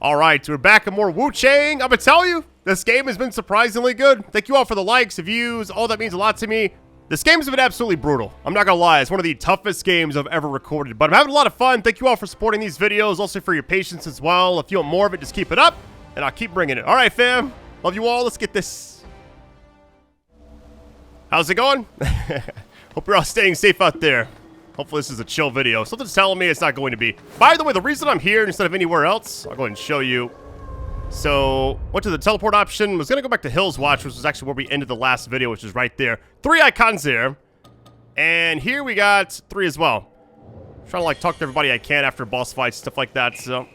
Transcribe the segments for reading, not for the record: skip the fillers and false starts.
Alright, we're back at more Wuchang. I'm gonna tell you, this game has been surprisingly good. Thank you all for the likes, views, all that means a lot to me. This game's been absolutely brutal. I'm not gonna lie, it's one of the toughest games I've ever recorded, but I'm having a lot of fun. Thank you all for supporting these videos, also for your patience as well. If you want more of it, just keep it up, and I'll keep bringing it. Alright, fam. Love you all. Let's get this. How's it going? Hope you're all staying safe out there. Hopefully this is a chill video. Something's telling me it's not going to be. By the way, the reason I'm here instead of anywhere else, I'll go ahead and show you. So, went to the teleport option. Was going to go back to Hills Watch, which is actually where we ended the last video, which is right there. 3 icons there. And here we got 3 as well. I'm trying to, like, talk to everybody I can after boss fights, stuff like that. So,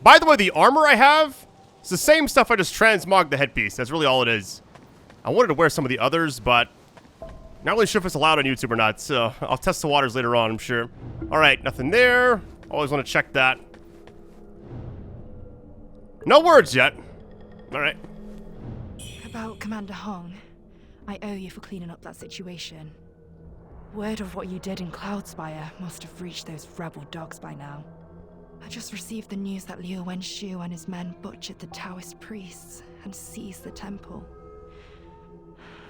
by the way, the armor I have, it's the same stuff I just transmogged the headpiece. That's really all it is. I wanted to wear some of the others, but not really sure if it's allowed on YouTube or not, so I'll test the waters later on, I'm sure. Alright, nothing there. Always want to check that. No words yet. Alright. About Commander Hong, I owe you for cleaning up that situation. Word of what you did in Cloudspire must have reached those rebel dogs by now. I just received the news that Liu Wenshu and his men butchered the Taoist priests and seized the temple.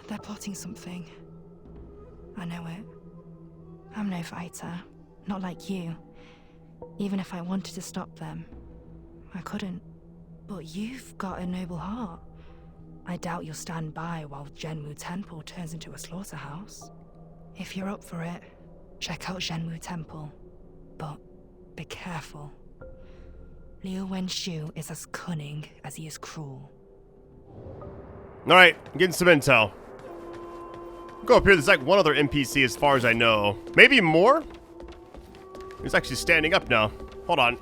They're plotting something. I know it. I'm no fighter, not like you. Even if I wanted to stop them, I couldn't. But you've got a noble heart. I doubt you'll stand by while Zhenwu Temple turns into a slaughterhouse. If you're up for it, check out Zhenwu Temple. But be careful. Liu Wenshu is as cunning as he is cruel. Alright, I'm getting some intel. Go up here, there's like one other NPC as far as I know. Maybe more? He's actually standing up now. Hold on.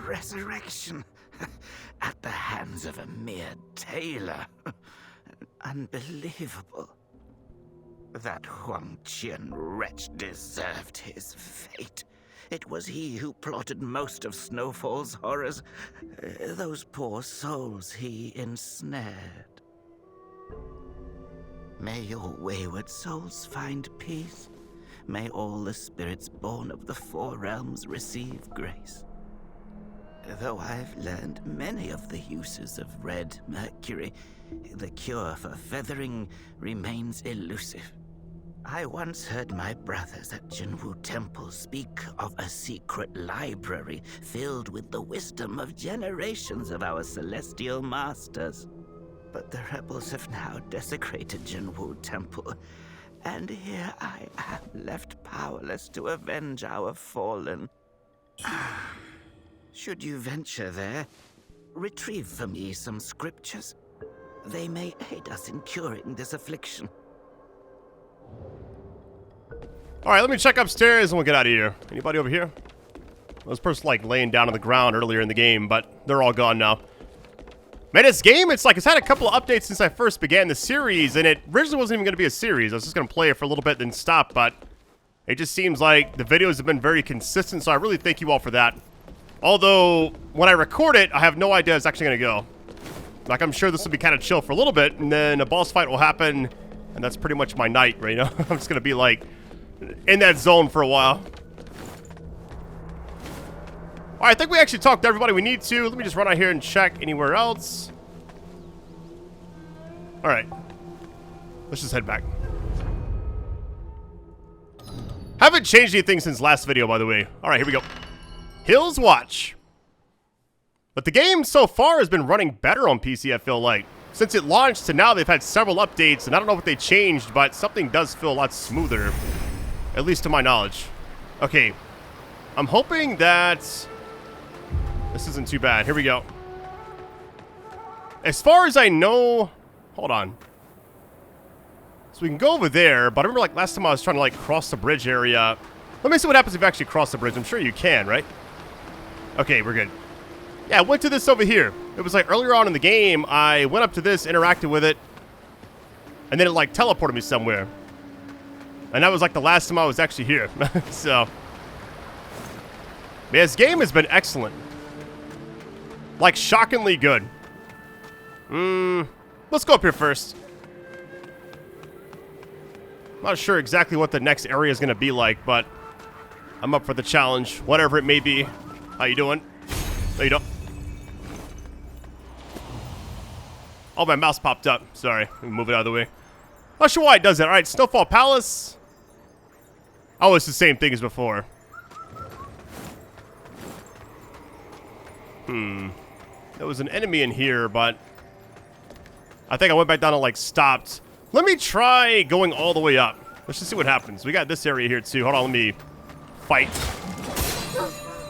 Resurrection at the hands of a mere tailor. Unbelievable. That Huang Qian wretch deserved his fate. It was he who plotted most of Snowfall's horrors. Those poor souls he ensnared. May your wayward souls find peace. May all the spirits born of the 4 realms receive grace. Though I've learned many of the uses of red mercury, the cure for feathering remains elusive. I once heard my brothers at Zhenwu Temple speak of a secret library filled with the wisdom of generations of our celestial masters. But the rebels have now desecrated Zhenwu Temple, and here I am left powerless to avenge our fallen. Should you venture there, retrieve for me some scriptures. They may aid us in curing this affliction. Alright, let me check upstairs and we'll get out of here. Anybody over here? This person like laying down on the ground earlier in the game, but they're all gone now. Man, this game, it's had a couple of updates since I first began the series, and it originally wasn't even going to be a series. I was just going to play it for a little bit, then stop, but it just seems like the videos have been very consistent, so I really thank you all for that. Although, when I record it, I have no idea it's actually going to go. Like, I'm sure this will be kind of chill for a little bit, and then a boss fight will happen, and that's pretty much my night, right now. I'm just going to be, like, in that zone for a while. Alright, I think we actually talked to everybody we need to. Let me just run out here and check anywhere else. Alright. Let's just head back. Haven't changed anything since last video, by the way. Alright, here we go. Hills Watch. But the game so far has been running better on PC, I feel like. Since it launched to now, they've had several updates, and I don't know what they changed, but something does feel a lot smoother. At least to my knowledge. Okay. I'm hoping that this isn't too bad. Here we go. As far as I know... Hold on. So we can go over there, but I remember like last time I was trying to like cross the bridge area. Let me see what happens if you actually cross the bridge. I'm sure you can, right? Okay, we're good. Yeah, I went to this over here. It was like earlier on in the game, I went up to this, interacted with it, and then it like teleported me somewhere. And that was like the last time I was actually here. So, man, this game has been excellent. Like, shockingly good. Let's go up here first. I'm not sure exactly what the next area is going to be like, but I'm up for the challenge, whatever it may be. How you doing? No, you don't. Oh, my mouse popped up. Sorry. Let me move it out of the way. Not sure why it does that. All right, Snowfall Palace. Oh, it's the same thing as before. There was an enemy in here, but I think I went back down and, like, stopped. Let me try going all the way up. Let's just see what happens. We got this area here, too. Hold on, let me fight.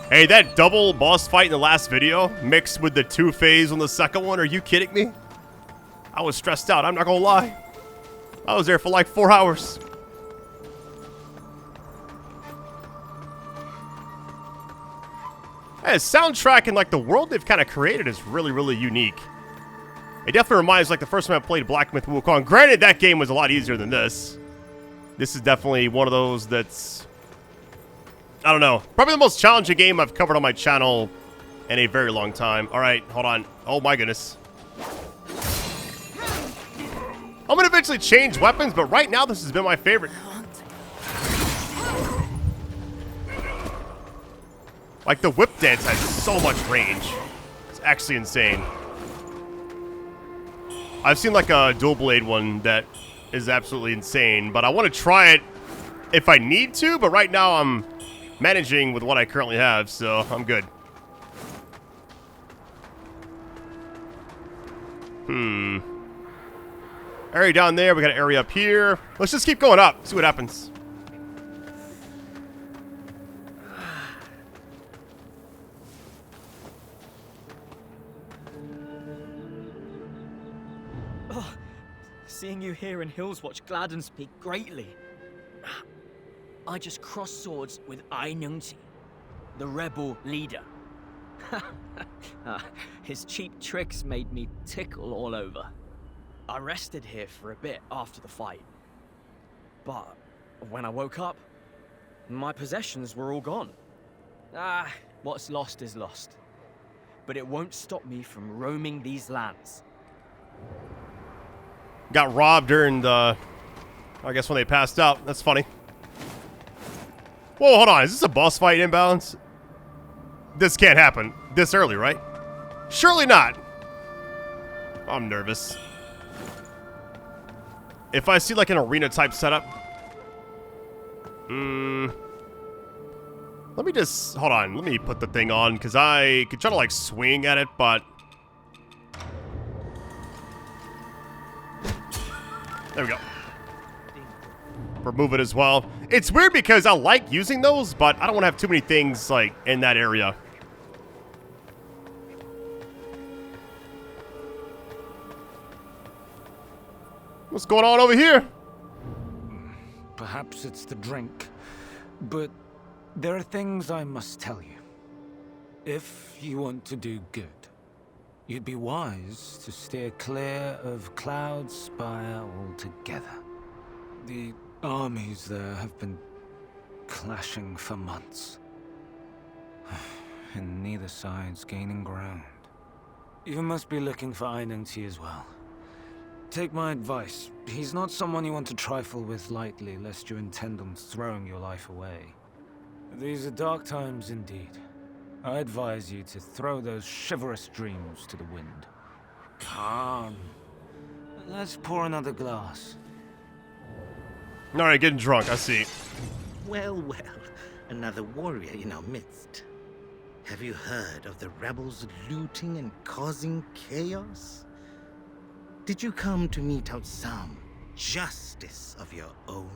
Hey, that double boss fight in the last video mixed with the 2-phase on the second one. Are you kidding me? I was stressed out. I'm not gonna lie. I was there for like 4 hours. Hey, soundtrack and like the world they've kind of created is really, really unique. It definitely reminds like the first time I played Black Myth Wukong. Granted, that game was a lot easier than this. This is definitely one of those that's, I don't know, probably the most challenging game I've covered on my channel in a very long time. All right, hold on. Oh my goodness. I'm gonna eventually change weapons, but right now this has been my favorite. Like the whip dance has so much range. It's actually insane. I've seen like a dual blade one that is absolutely insane, but I want to try it if I need to, but right now I'm managing with what I currently have, so I'm good. Area down there, we got an area up here. Let's just keep going up, see what happens. Oh, seeing you here in Hillswatch gladdens me greatly. I just crossed swords with Leenzee, the rebel leader. His cheap tricks made me tickle all over. I rested here for a bit after the fight, but when I woke up, my possessions were all gone. What's lost is lost, but it won't stop me from roaming these lands. Got robbed during the, I guess when they passed out. That's funny. Whoa, hold on. Is this a boss fight imbalance? This can't happen this early, right? Surely not. I'm nervous. If I see like an arena type setup. Let me just, hold on. Let me put the thing on because I could try to like swing at it, but. There we go. Remove it as well. It's weird because I like using those, but I don't want to have too many things like in that area. What's going on over here? Perhaps it's the drink, but there are things I must tell you. If you want to do good, you'd be wise to steer clear of Cloud Spire altogether. The armies there have been clashing for months, and neither side's gaining ground. You must be looking for Leenzee as well. Take my advice. He's not someone you want to trifle with lightly, lest you intend on throwing your life away. These are dark times indeed. I advise you to throw those chivalrous dreams to the wind. Come. Let's pour another glass. Alright, getting drunk, I see. Well, well, another warrior in our midst. Have you heard of the rebels looting and causing chaos? Did you come to mete out some justice of your own?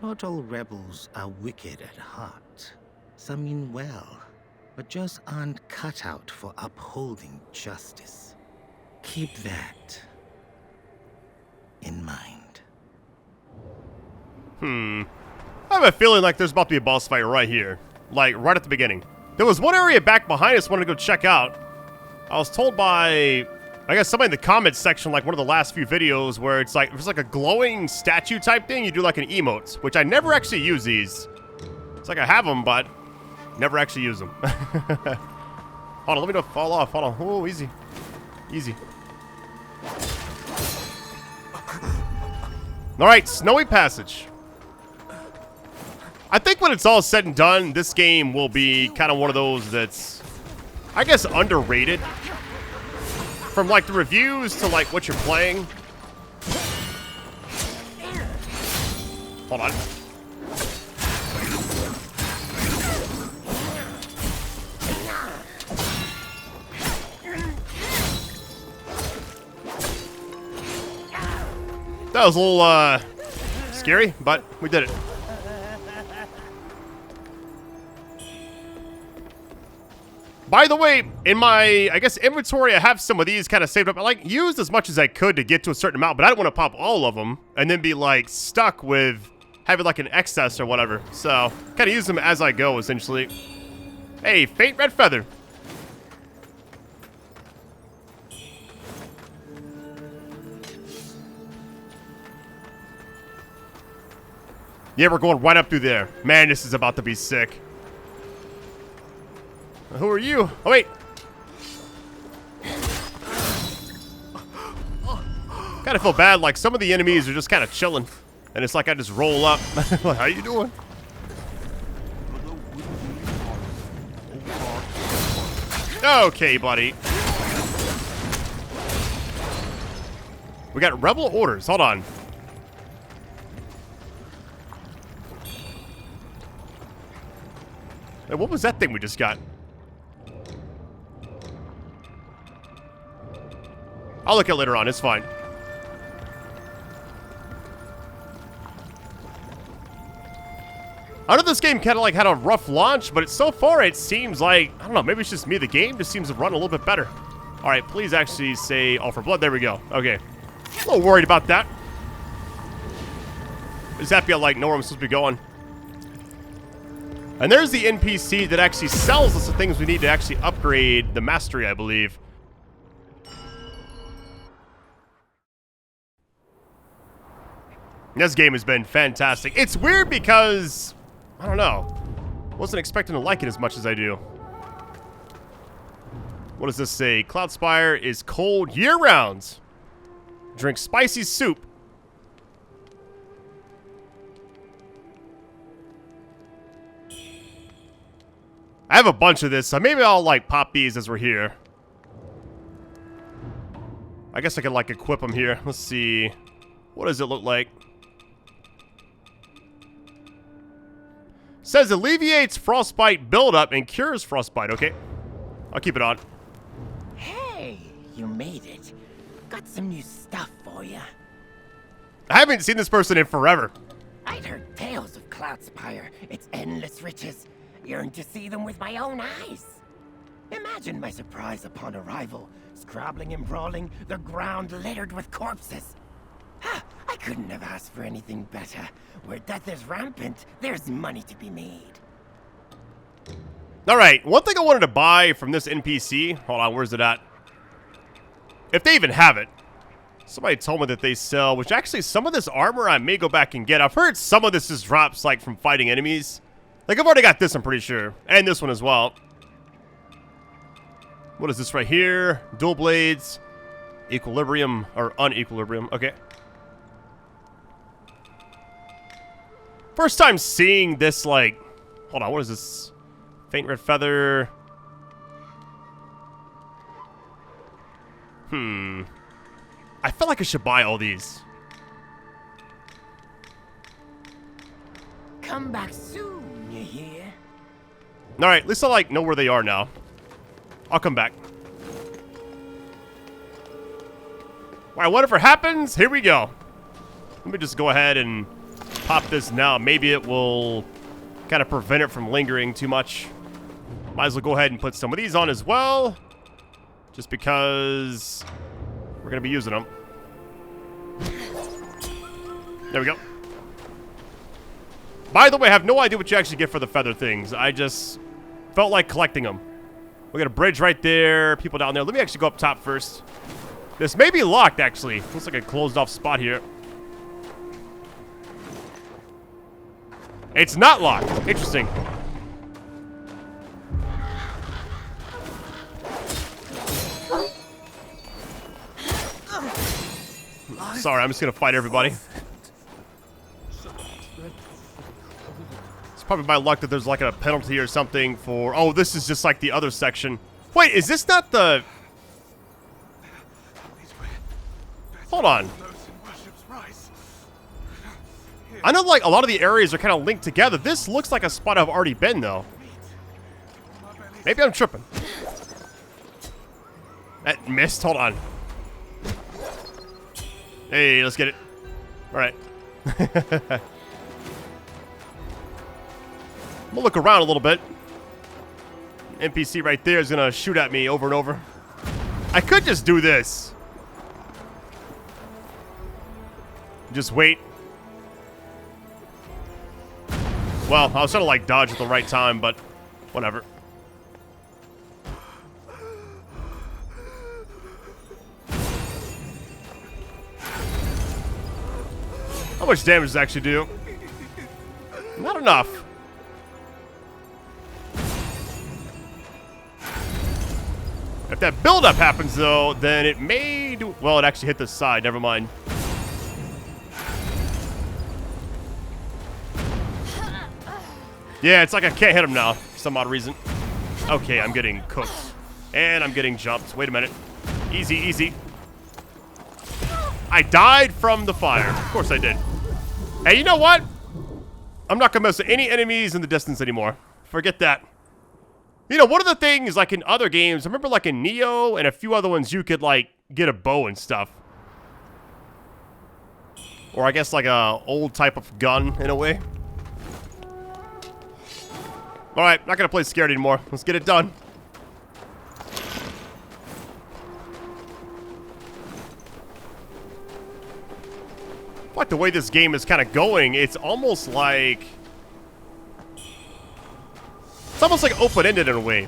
Not all rebels are wicked at heart. Some mean well, but just aren't cut out for upholding justice. Keep that in mind. I have a feeling like there's about to be a boss fight right here. Like, right at the beginning. There was one area back behind us I wanted to go check out. I was told by, I guess, somebody in the comments section, like one of the last few videos, where it's like, there's like a glowing statue type thing. You do like an emote, which I never actually use these. It's like I have them, but never actually use them. Hold on, let me not fall off. Hold on. Oh, easy. Easy. All right, Snowy Passage. I think when it's all said and done, this game will be kind of one of those that's, I guess, underrated. From, like, the reviews to, like, what you're playing. Hold on. That was a little, scary, but we did it. By the way, in my, I guess, inventory, I have some of these kind of saved up. I, like, used as much as I could to get to a certain amount, but I don't want to pop all of them and then be, like, stuck with having, like, an excess or whatever. So, kind of use them as I go, essentially. Hey, faint red feather. Yeah, we're going right up through there. Man, this is about to be sick. Who are you? Oh, wait. Kind of feel bad, like some of the enemies are just kind of chilling. And it's like I just roll up. How you doing? Okay, buddy. We got rebel orders. Hold on. Hey, what was that thing we just got? I'll look at it later on. It's fine. I know this game kind of like had a rough launch, but so far it seems like, I don't know, maybe it's just me. The game just seems to run a little bit better. All right, please actually say all for blood. There we go. Okay. A little worried about that. Just happy I like know where I'm supposed to be going. And there's the NPC that actually sells us the things we need to actually upgrade the mastery, I believe. This game has been fantastic. It's weird because, I don't know, wasn't expecting to like it as much as I do. What does this say? Cloudspire is cold year-round. Drink spicy soup. I have a bunch of this, so maybe I'll, like, pop these as we're here. I guess I can, like, equip them here. Let's see. What does it look like? Says alleviates frostbite buildup and cures frostbite. Okay. I'll keep it on. Hey, you made it. Got some new stuff for you. I haven't seen this person in forever. I'd heard tales of Cloudspire, its endless riches. Yearned to see them with my own eyes. Imagine my surprise upon arrival, scrabbling and brawling, the ground littered with corpses. I couldn't have asked for anything better. Where death is rampant, there's money to be made. Alright, one thing I wanted to buy from this NPC. Hold on, where's it at? If they even have it. Somebody told me that they sell, which actually some of this armor I may go back and get. I've heard some of this just drops like from fighting enemies. Like I've already got this, I'm pretty sure. And this one as well. What is this right here? Dual blades. Equilibrium, or unequilibrium. Okay. First time seeing this, like... Hold on, what is this? Faint red feather. I feel like I should buy all these. Come back soon, you hear? Alright, at least I, like, know where they are now. I'll come back. Alright, whatever happens, here we go. Let me just go ahead and pop this now. Maybe it will kind of prevent it from lingering too much. Might as well go ahead and put some of these on as well. Just because we're going to be using them. There we go. By the way, I have no idea what you actually get for the feather things. I just felt like collecting them. We got a bridge right there. People down there. Let me actually go up top first. This may be locked, actually. Looks like a closed off spot here. It's not locked. Interesting. Sorry, I'm just gonna fight everybody. It's probably my luck that there's like a penalty or something for... Oh, this is just like the other section. Wait, is this not the... Hold on. I know, like, a lot of the areas are kind of linked together. This looks like a spot I've already been, though. Maybe I'm tripping. That missed. Hold on. Hey, let's get it. All right. I'm gonna look around a little bit. NPC right there is gonna shoot at me over and over. I could just do this. Just wait. Well, I was trying to like dodge at the right time, but whatever. How much damage does it actually do? Not enough. If that buildup happens, though, then it may do... Well, it actually hit the side. Never mind. Yeah, it's like I can't hit him now for some odd reason. Okay, I'm getting cooked. And I'm getting jumped. Wait a minute. Easy, easy. I died from the fire. Of course I did. Hey, you know what? I'm not going to mess with any enemies in the distance anymore. Forget that. You know, one of the things, like in other games, I remember like in Neo and a few other ones, you could like get a bow and stuff. Or I guess like a old type of gun in a way. Alright, not going to play scared anymore. Let's get it done. Like the way this game is kind of going, it's almost like... It's almost like open-ended in a way.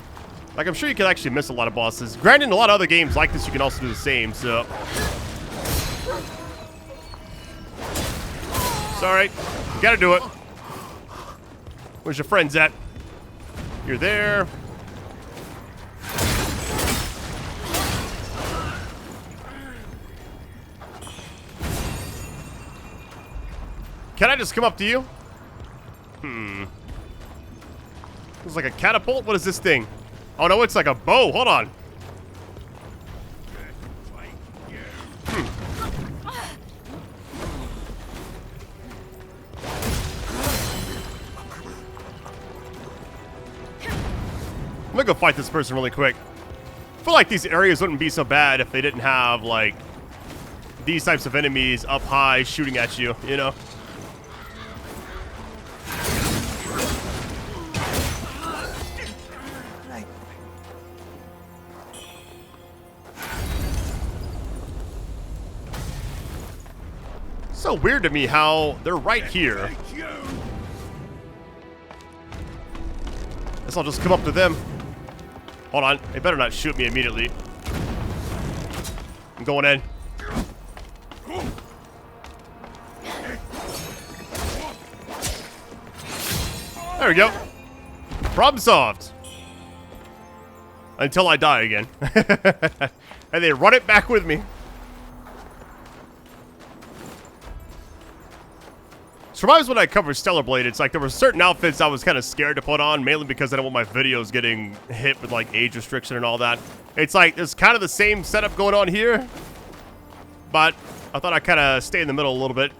Like, I'm sure you can actually miss a lot of bosses. Granted, in a lot of other games like this, you can also do the same, so... Sorry. You gotta do it. Where's your friends at? You're there. Can I just come up to you? It's like a catapult? What is this thing? Oh no, it's like a bow. Hold on. I'm gonna go fight this person really quick. I feel like these areas wouldn't be so bad if they didn't have, like, these types of enemies up high shooting at you, you know? So weird to me how they're right here. Guess I'll just come up to them. Hold on, they better not shoot me immediately. I'm going in. There we go. Problem solved. Until I die again. And they run it back with me. Reminds when I covered Stellar Blade, it's like there were certain outfits I was kind of scared to put on, mainly because I don't want my videos getting hit with like age restriction and all that. It's like there's kind of the same setup going on here, but I thought I'd kind of stay in the middle a little bit.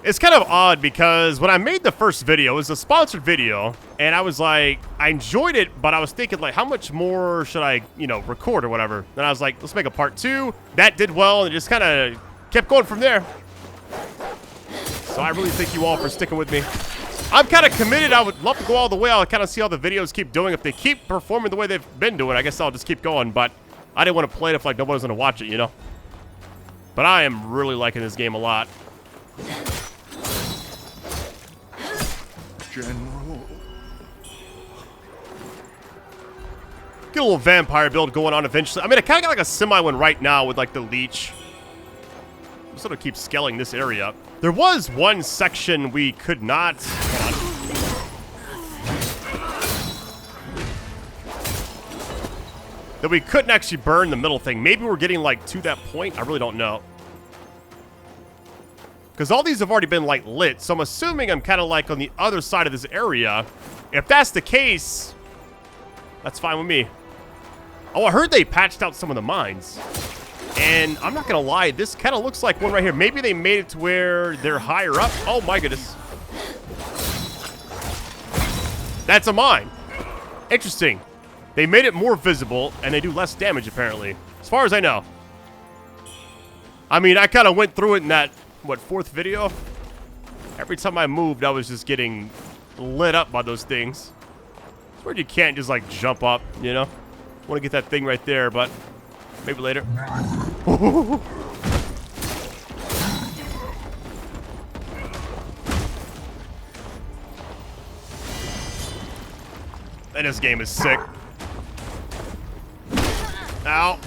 It's kind of odd because when I made the first video, it was a sponsored video, and I was like, I enjoyed it, but I was thinking like, how much more should I, you know, record or whatever? Then I was like, let's make a part 2. That did well, and it just kind of kept going from there. So I really thank you all for sticking with me. I'm kind of committed. I would love to go all the way. I'll kind of see how the videos keep doing. If they keep performing the way they've been doing, I guess I'll just keep going, but I didn't want to play it if like nobody's going to watch it, you know? But I am really liking this game a lot. General. Get a little vampire build going on eventually. I mean, I kind of got like a semi one right now with like the leech. I'm sort of keep scaling this area up. There was one section we could not. Hold on. that we couldn't actually burn the middle thing. Maybe we're getting, like, to that point. I really don't know. Because all these have already been, like, lit. So I'm assuming I'm kind of, like, on the other side of this area. If that's the case, that's fine with me. Oh, I heard they patched out some of the mines. And I'm not going to lie, this kind of looks like one right here. Maybe they made it to where they're higher up. Oh, my goodness. That's a mine. Interesting. They made it more visible, and they do less damage, apparently. As far as I know. I mean, I kind of went through it in that, what, 4th video? Every time I moved, I was just getting lit up by those things. It's where you can't just, like, jump up, you know? Want to get that thing right there, but maybe later. And this game is sick. Ow.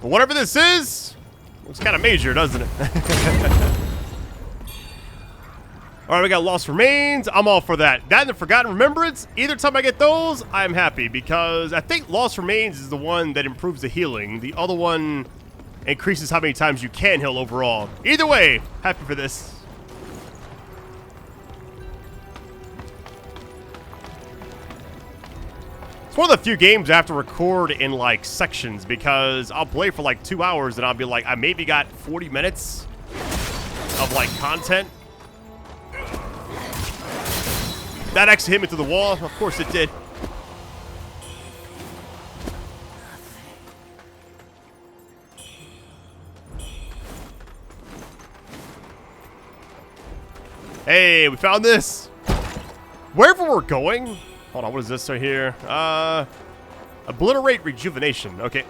But whatever this is, looks kind of major, doesn't it? Alright, we got Lost Remains. I'm all for that. That and the Forgotten Remembrance, either time I get those, I'm happy. Because I think Lost Remains is the one that improves the healing. The other one increases how many times you can heal overall. Either way, happy for this. It's one of the few games I have to record in, like, sections. Because I'll play for, like, 2 hours and I'll be like, I maybe got 40 minutes of, like, content. That actually hit me through the wall. Of course it did. Hey, we found this. Wherever we're going. Hold on, what is this right here? Obliterate Rejuvenation. Okay.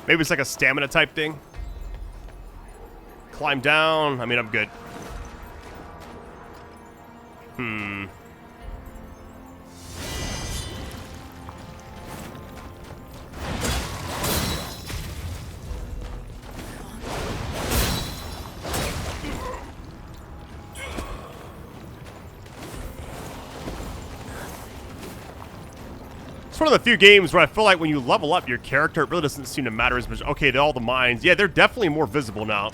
Maybe it's like a stamina type thing. Climb down. I mean, I'm good. It's one of the few games where I feel like when you level up your character, it really doesn't seem to matter as much. Okay, all the mines. Yeah, they're definitely more visible now.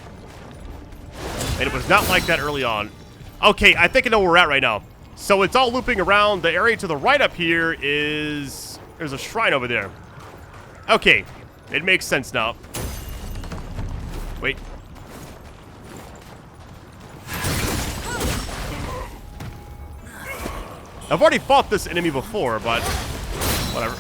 And it was not like that early on. Okay, I think I know where we're at right now. So it's all looping around. The area to the right up here is... There's a shrine over there. Okay, it makes sense now. Wait. I've already fought this enemy before, but... whatever.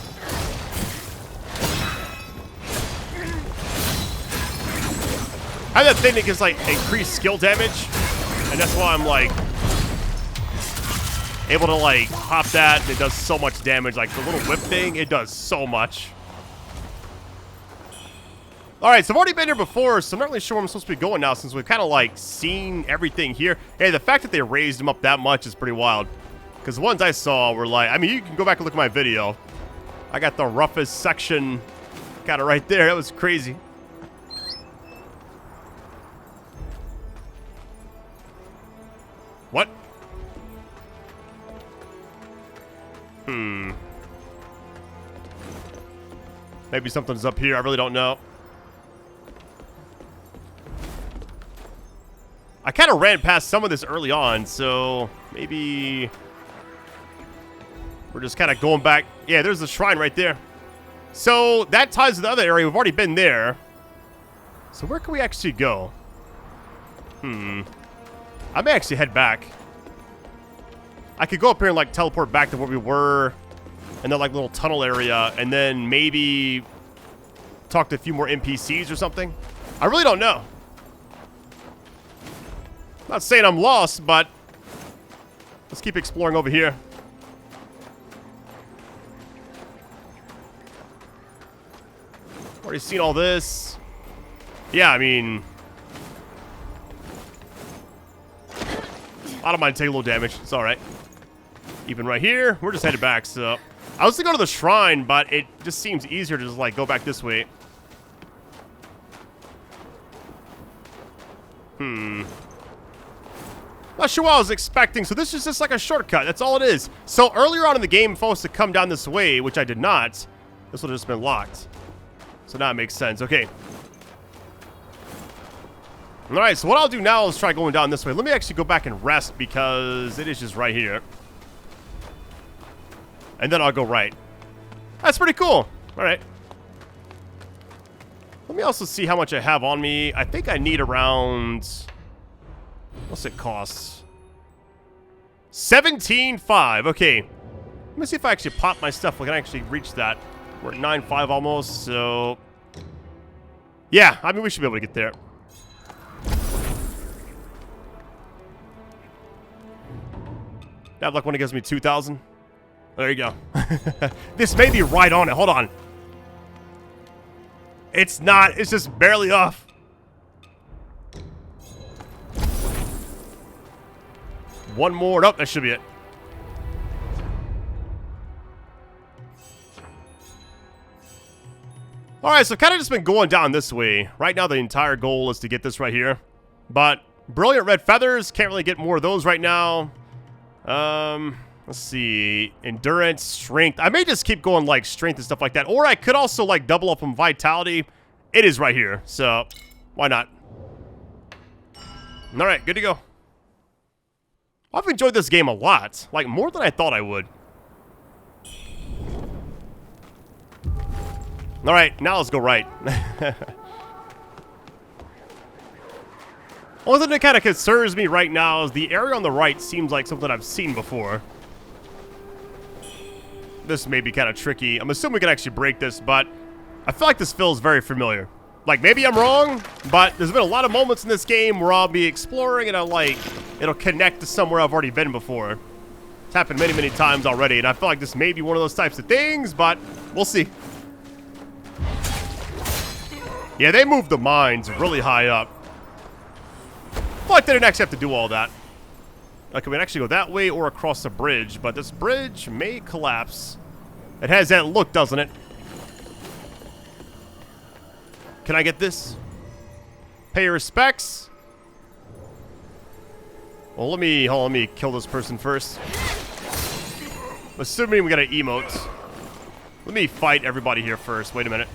I have that thing that gives, like, increased skill damage. And that's why I'm, like, able to, like, hop that. And it does so much damage. Like, the little whip thing, it does so much. Alright, so I've already been here before, so I'm not really sure where I'm supposed to be going now since we've kind of, like, seen everything here. Hey, the fact that they raised them up that much is pretty wild. Because the ones I saw were, like... I mean, you can go back and look at my video. I got the roughest section kind of right there. That was crazy. What? Maybe something's up here. I really don't know. I kind of ran past some of this early on, so maybe we're just kind of going back. Yeah, there's the shrine right there. So that ties to the other area. We've already been there. So where can we actually go? I may actually head back. I could go up here and, like, teleport back to where we were in that, like, little tunnel area, and then maybe talk to a few more NPCs or something. I really don't know. Not saying I'm lost, but let's keep exploring over here. Already seen all this. Yeah, I mean, I don't mind taking a little damage. It's all right. Even right here, we're just headed back, so... I was gonna go to the shrine, but it just seems easier to just, like, go back this way. Not sure what I was expecting, so this is just like a shortcut. That's all it is. So earlier on in the game, if I was to come down this way, which I did not, this would have just been locked. So now it makes sense. Okay. Alright, so what I'll do now is try going down this way. Let me actually go back and rest because it is just right here. And then I'll go right. That's pretty cool. Alright. Let me also see how much I have on me. I think I need around... What's it cost? 17.5. Okay. Let me see if I actually pop my stuff. We can actually reach that. We're at 9.5 almost, so... Yeah, I mean, we should be able to get there. That luck when it gives me 2,000. There you go. This may be right on it. Hold on. It's not. It's just barely off. One more. Nope, that should be it. Alright, so I've kind of just been going down this way. Right now, the entire goal is to get this right here. But brilliant red feathers. Can't really get more of those right now. Let's see. Endurance, strength. I may just keep going like strength and stuff like that. Or I could also like double up on vitality. It is right here. So, why not? Alright, good to go. I've enjoyed this game a lot. Like, more than I thought I would. Alright, now let's go right. Only thing that kind of concerns me right now is the area on the right seems like something I've seen before. This may be kind of tricky. I'm assuming we can actually break this, but I feel like this feels very familiar. Like, maybe I'm wrong, but there's been a lot of moments in this game where I'll be exploring and it'll connect to somewhere I've already been before. It's happened many, many times already, and I feel like this may be one of those types of things, but we'll see. Yeah, they moved the mines really high up. But they didn't actually have to do all that. Okay, we can actually go that way or across the bridge, but this bridge may collapse. It has that look, doesn't it? Can I get this? Pay your respects. Well, let me kill this person first. Assuming we got an emote. Let me fight everybody here first. Wait a minute.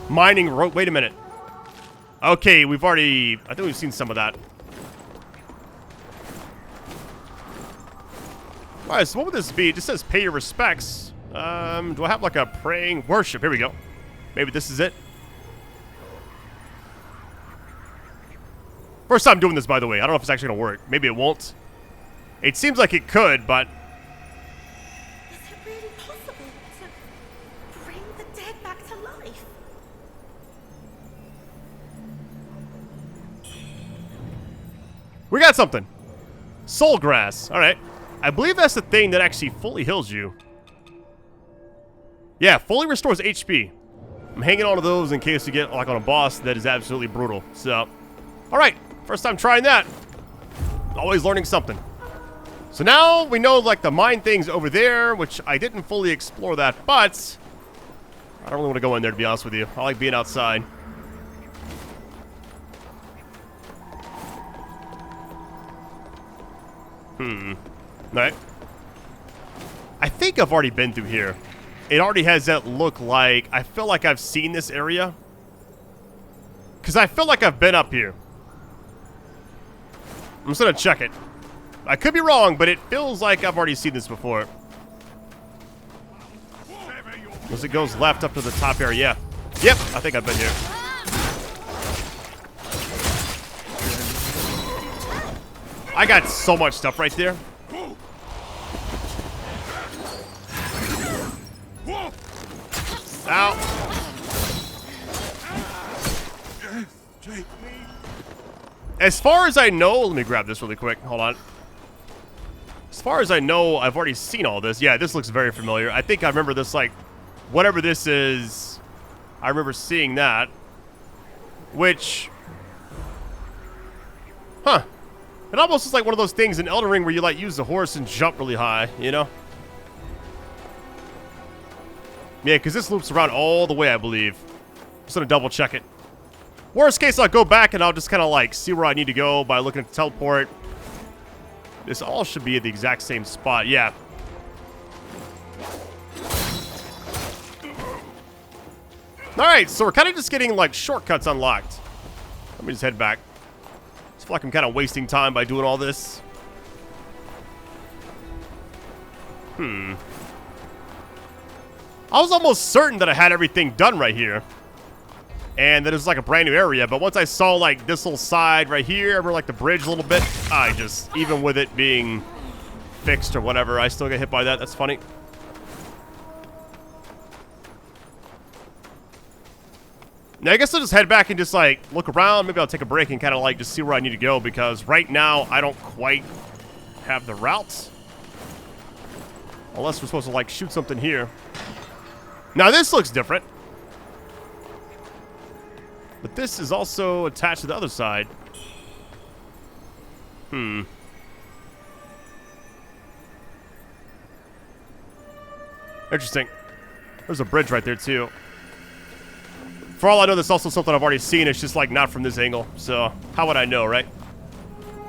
Mining rope. Wait a minute. Okay, I think we've seen some of that. Alright, so what would this be? It just says pay your respects. Do I have like a praying worship? Here we go. Maybe this is it. First time doing this, by the way. I don't know if it's actually gonna work. Maybe it won't. It seems like it could, but... Is it really possible to bring the dead back to life? We got something. Soul grass. Alright. I believe that's the thing that actually fully heals you. Yeah, fully restores HP. I'm hanging on to those in case you get like on a boss that is absolutely brutal. So, alright. First time trying that. Always learning something. So now we know like the mine thing's over there, which I didn't fully explore that, but I don't really want to go in there, to be honest with you. I like being outside. Alright. I think I've already been through here. It already has that look like... I feel like I've seen this area. Because I feel like I've been up here. I'm just going to check it. I could be wrong, but it feels like I've already seen this before. As it goes left up to the top area. Yep, I think I've been here. I got so much stuff right there. Ow. As far as I know, let me grab this really quick. Hold on. As far as I know, I've already seen all this. Yeah, this looks very familiar. I think I remember this, like, whatever this is, I remember seeing that. which... Huh. It almost is like one of those things in Elden Ring where you, like, use the horse and jump really high, you know? Yeah, because this loops around all the way, I believe. Just gonna double check it. Worst case, I'll go back and I'll just kind of, like, see where I need to go by looking at the teleport. This all should be at the exact same spot, yeah. Alright, so we're kind of just getting, like, shortcuts unlocked. Let me just head back. I feel like I'm kind of wasting time by doing all this. I was almost certain that I had everything done right here. And that it was like a brand new area. But once I saw like this little side right here, or like the bridge a little bit, I just, even with it being fixed or whatever, I still get hit by that. That's funny. Now, I guess I'll just head back and just, like, look around. Maybe I'll take a break and kind of, like, just see where I need to go. Because right now, I don't quite have the routes. Unless we're supposed to, like, shoot something here. Now, this looks different. But this is also attached to the other side. Interesting. There's a bridge right there, too. For all I know, there's also something I've already seen. It's just, like, not from this angle. So, how would I know, right?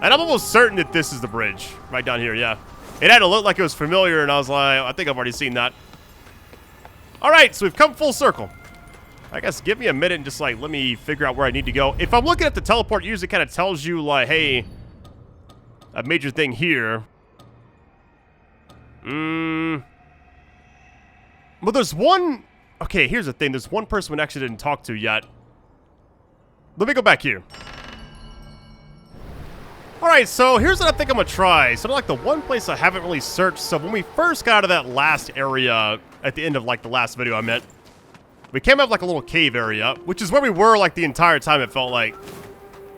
And I'm almost certain that this is the bridge. Right down here, yeah. It had to look like it was familiar, and I was like, I think I've already seen that. Alright, so we've come full circle. I guess give me a minute and just, like, let me figure out where I need to go. If I'm looking at the teleport, it usually kind of tells you, like, hey, a major thing here. Well, there's one... Okay, here's the thing. There's one person we actually didn't talk to yet. Let me go back here. Alright, so here's what I think I'm gonna try. So, like, the one place I haven't really searched. So, when we first got out of that last area, at the end of, like, the last video I meant, we came out of, like, a little cave area, which is where we were, like, the entire time, it felt like.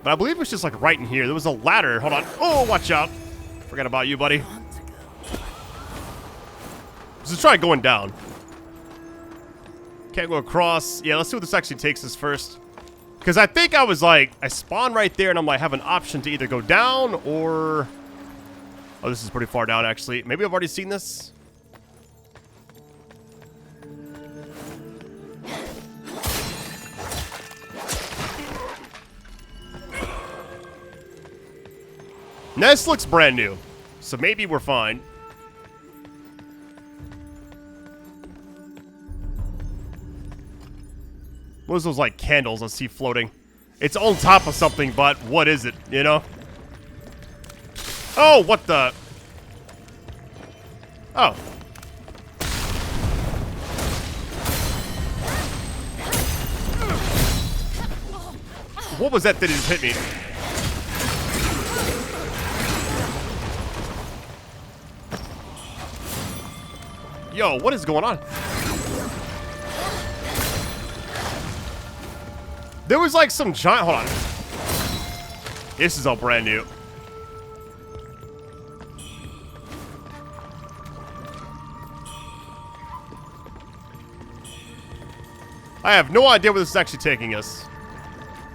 But I believe it was just, like, right in here. There was a ladder. Hold on. Oh, watch out. Forgot about you, buddy. Let's try going down. Can't go across. Yeah, let's see what this actually takes us first. Because I think I was like, I spawned right there and I'm like, have an option to either go down or... Oh, this is pretty far down, actually. Maybe I've already seen this. Now, this looks brand new. So maybe we're fine. What is those, like, candles I see floating? It's on top of something, but what is it, you know? Oh, what the? Oh. What was that just hit me? Yo, what is going on? There was like some giant... Hold on. This is all brand new. I have no idea where this is actually taking us.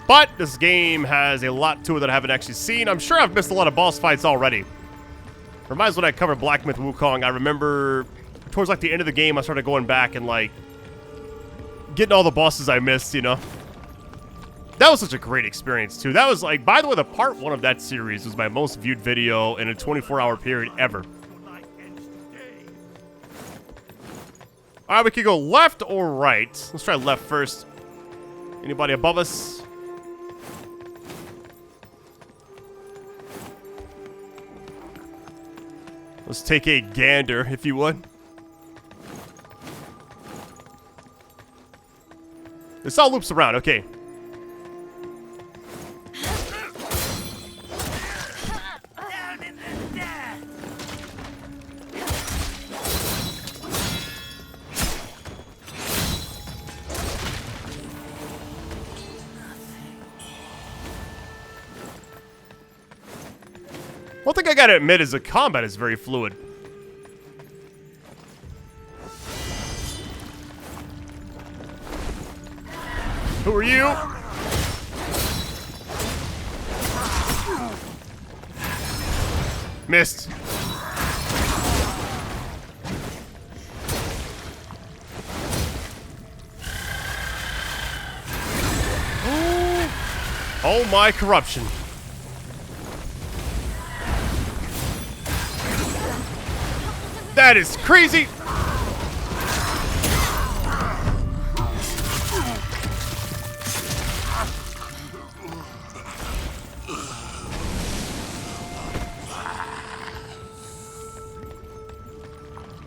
But this game has a lot to it that I haven't actually seen. I'm sure I've missed a lot of boss fights already. Reminds me when I covered Black Myth Wukong. I remember towards like the end of the game, I started going back and like getting all the bosses I missed, you know. That was such a great experience, too. That was, like, by the way, the part 1 of that series was my most viewed video in a 24-hour period ever. Alright, we could go left or right. Let's try left first. Anybody above us? Let's take a gander, if you would. This all loops around, okay. One thing I gotta admit is the combat is very fluid. Who are you? Missed. Oh my corruption. That is crazy.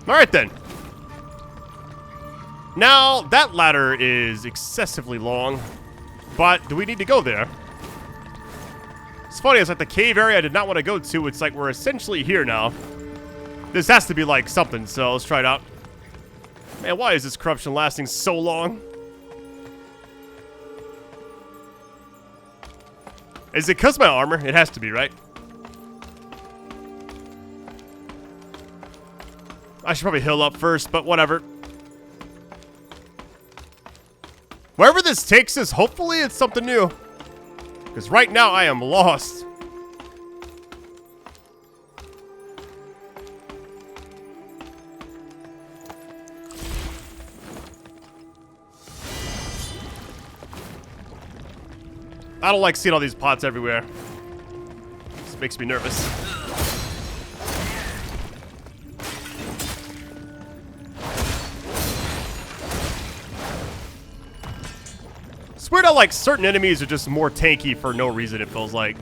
All right then. Now that ladder is excessively long, but do we need to go there? It's funny, it's like the cave area I did not want to go to. It's like we're essentially here now. This has to be like something, so let's try it out. Man, why is this corruption lasting so long? Is it because of my armor? It has to be, right? I should probably heal up first, but whatever. Wherever this takes us, hopefully it's something new. Because right now I am lost. I don't like seeing all these pots everywhere. This makes me nervous. It's weird how, like, certain enemies are just more tanky for no reason, it feels like.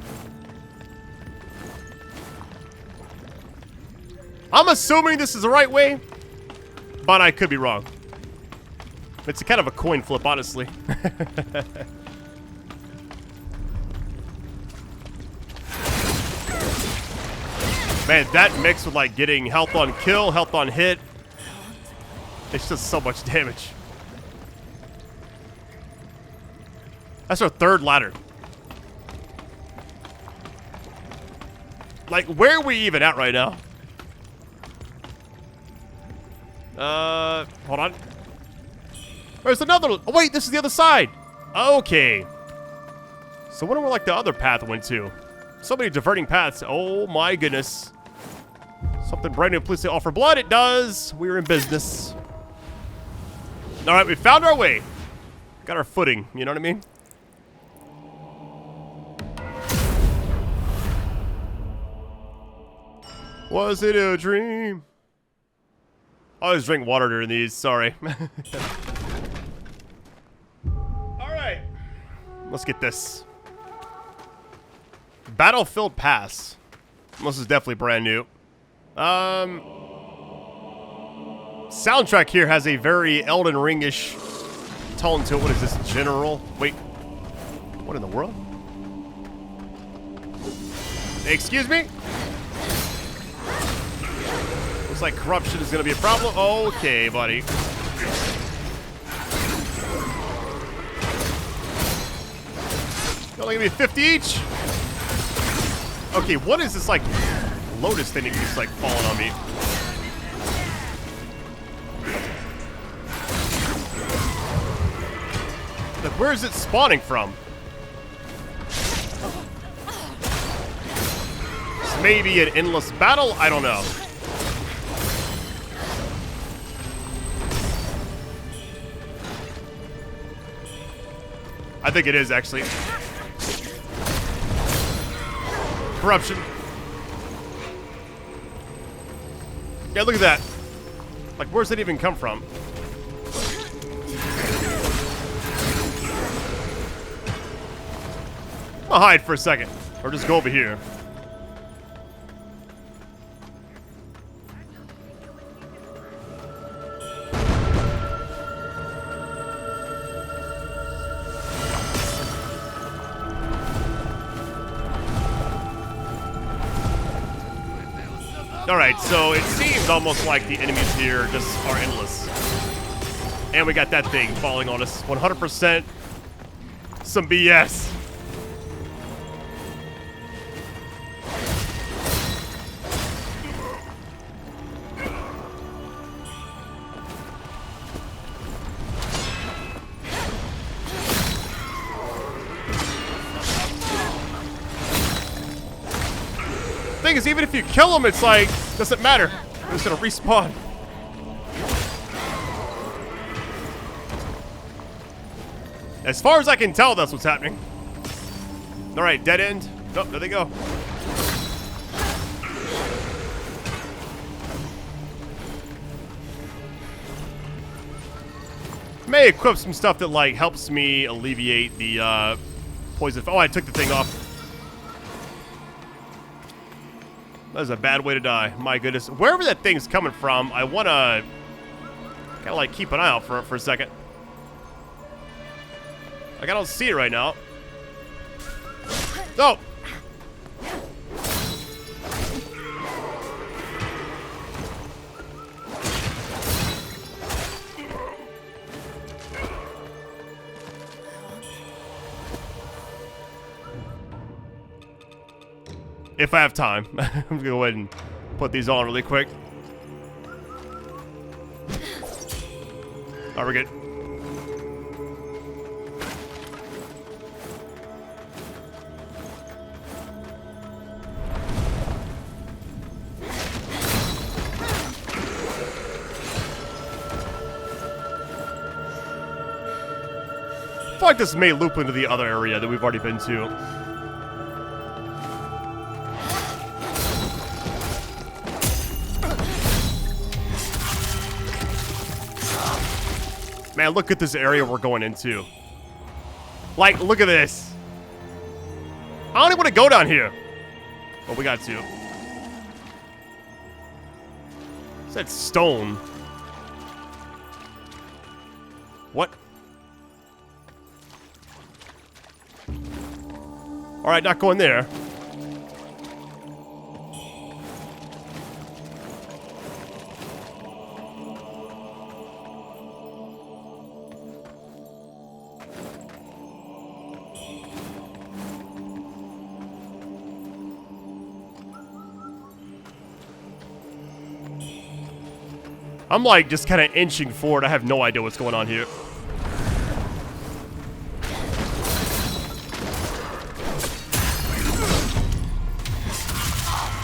I'm assuming this is the right way, but I could be wrong. It's a kind of a coin flip, honestly. Man, that mix with, like, getting health on kill, health on hit. It's just so much damage. That's our third ladder. Like, where are we even at right now? Hold on. There's another. Oh, wait, this is the other side. Okay. So, wonder where, like, the other path went to. So many diverting paths. Oh, my goodness. Something brand new. Please say offer blood. It does. We're in business. All right, we found our way. Got our footing. You know what I mean? Was it a dream? I always drink water during these. Sorry. All right. Let's get this. Battlefield Pass. This is definitely brand new. Soundtrack here has a very Elden Ring-ish tone to it. What is this? General? Wait. What in the world? Excuse me? Looks like corruption is going to be a problem. Okay, buddy. You're only going to be 50 each? Okay, what is this, like, lotus thing that keeps, like, falling on me? Like, where is it spawning from? It's maybe an endless battle? I don't know. I think it is, actually. Corruption. Yeah, look at that. Like, where's it even come from? I'll hide for a second. Or just go over here. Alright, so it seems almost like the enemies here just are endless. And we got that thing falling on us. 100% some BS. Thing is, even if you kill them, it's like, doesn't matter. They're just gonna respawn. As far as I can tell, that's what's happening. All right, dead end. Nope, there they go. May equip some stuff that like helps me alleviate the poison. Oh, I took the thing off. That was a bad way to die. My goodness. Wherever that thing's coming from, I want to kind of like keep an eye out for it for a second. Like, I don't see it right now. Oh! If I have time. I'm gonna go ahead and put these on really quick. Oh, we're good. I feel like this may loop into the other area that we've already been to. Man, look at this area we're going into. Like, look at this. I don't even want to go down here. But we got to. It's that stone. What? Alright, not going there. I'm like just kind of inching forward. I have no idea what's going on here.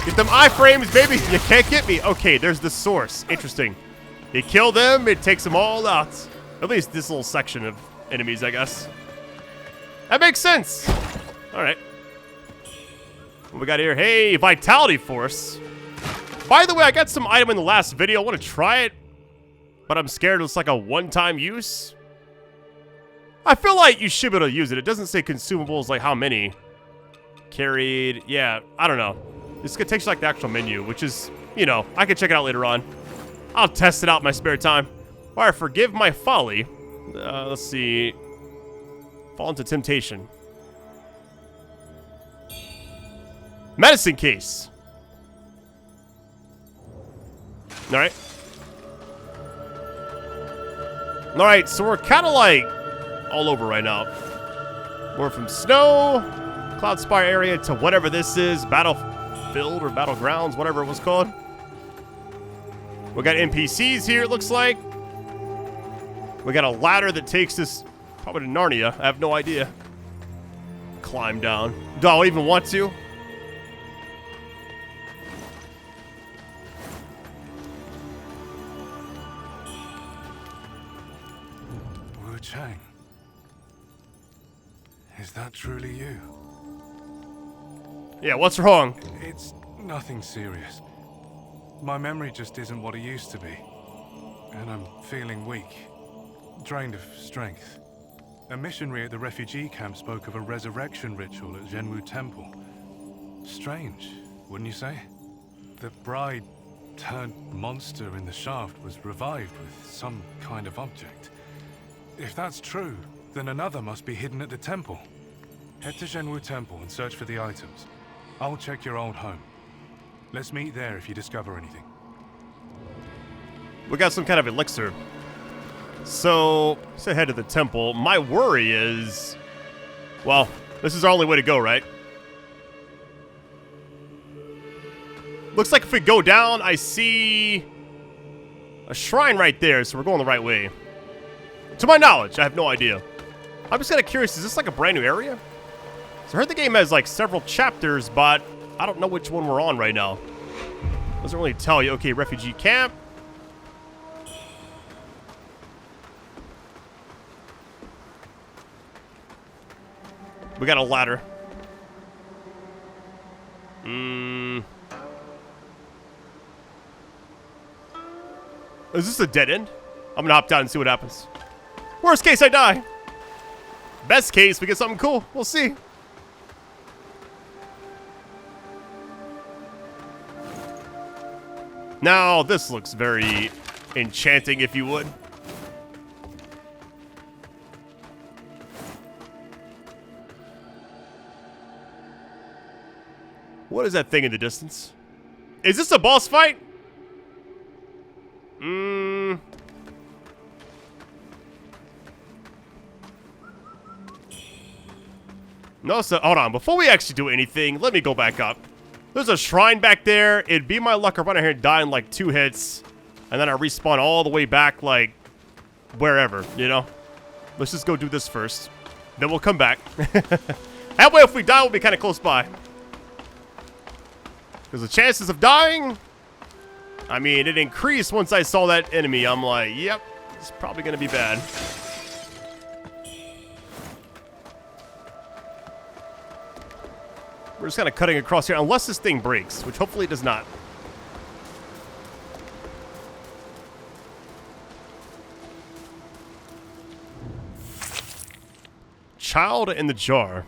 Get them iframes, baby. You can't get me. Okay, there's the source. Interesting. You kill them, it takes them all out. At least this little section of enemies, I guess. That makes sense. All right. What we got here? Hey, Vitality Force. By the way, I got some item in the last video. I want to try it, but I'm scared it's like a one-time use. I feel like you should be able to use it. It doesn't say consumables, like how many. Carried. Yeah, I don't know. This takes like the actual menu, which is, you know, I can check it out later on. I'll test it out in my spare time. All right, forgive my folly. Let's see. Fall into temptation. Medicine case. Alright. Alright, so we're kind of like all over right now. We're from Snow, Cloudspire area to whatever this is. Battlefield or Battlegrounds, whatever it was called. We got NPCs here, it looks like. We got a ladder that takes us probably to Narnia. I have no idea. Climb down. Do I even want to? Wuchang, is that truly you? Yeah, what's wrong? It's nothing serious. My memory just isn't what it used to be. And I'm feeling weak, drained of strength. A missionary at the refugee camp spoke of a resurrection ritual at Zhenwu Temple. Strange, wouldn't you say? The bride turned monster in the shaft was revived with some kind of object. If that's true, then another must be hidden at the temple. Head to Zhenwu Temple and search for the items. I'll check your old home. Let's meet there if you discover anything. We got some kind of elixir. So, let's head to the temple. My worry is... well, this is our only way to go, right? Looks like if we go down, I see... a shrine right there, so we're going the right way. To my knowledge, I have no idea. I'm just kind of curious, is this like a brand new area? So I heard the game has like several chapters, but I don't know which one we're on right now. Doesn't really tell you. Okay, refugee camp. We got a ladder. Is this a dead end? I'm gonna hop down and see what happens. Worst case, I die. Best case, we get something cool. We'll see. Now, this looks very enchanting, if you would. What is that thing in the distance? Is this a boss fight? No, so hold on. Before we actually do anything, let me go back up. There's a shrine back there. It'd be my luck to run out here and die in like 2 hits. And then I respawn all the way back, like, wherever, you know? Let's just go do this first. Then we'll come back. That way, if we die, we'll be kind of close by. Because the chances of dying, I mean, it increased once I saw that enemy. I'm like, yep, it's probably going to be bad. We're just kind of cutting across here, unless this thing breaks, which hopefully it does not. Child in the jar.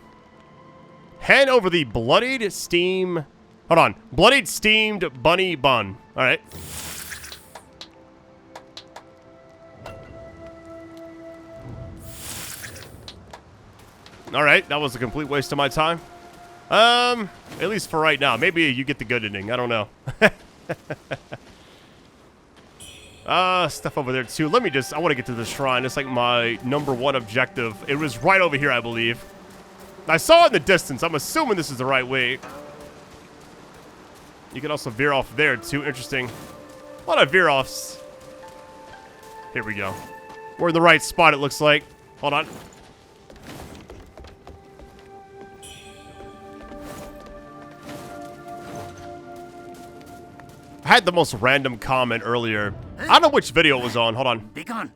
Hand over the bloodied steam... Hold on. Bloodied steamed bunny bun. Alright. Alright, that was a complete waste of my time. At least for right now. Maybe you get the good ending. I don't know. Stuff over there too. Let me just... I want to get to the shrine. It's like my #1 objective. It was right over here, I believe. I saw it in the distance. I'm assuming this is the right way. You can also veer off there too. Interesting. A lot of veer offs. Here we go. We're in the right spot, it looks like. Hold on. I had the most random comment earlier. I don't know which video it was on. Hold on. Be gone.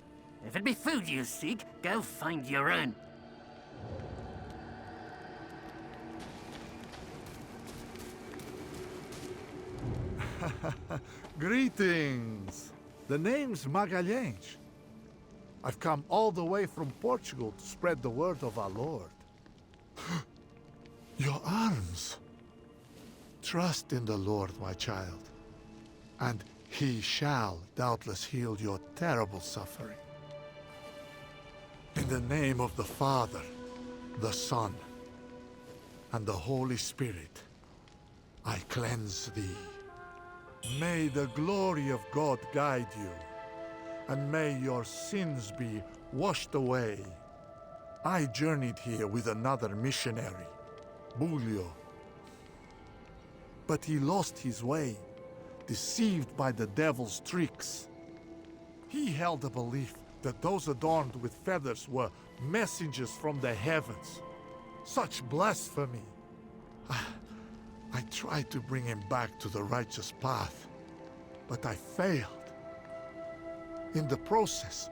If it be food you seek, go find your own. Greetings. The name's Magalhães. I've come all the way from Portugal to spread the word of our Lord. Your arms. Trust in the Lord, my child, and he shall doubtless heal your terrible suffering. In the name of the Father, the Son, and the Holy Spirit, I cleanse thee. May the glory of God guide you, and may your sins be washed away. I journeyed here with another missionary, Bulio. But he lost his way, deceived by the devil's tricks. He held the belief that those adorned with feathers were messengers from the heavens. Such blasphemy! I tried to bring him back to the righteous path, but I failed. In the process,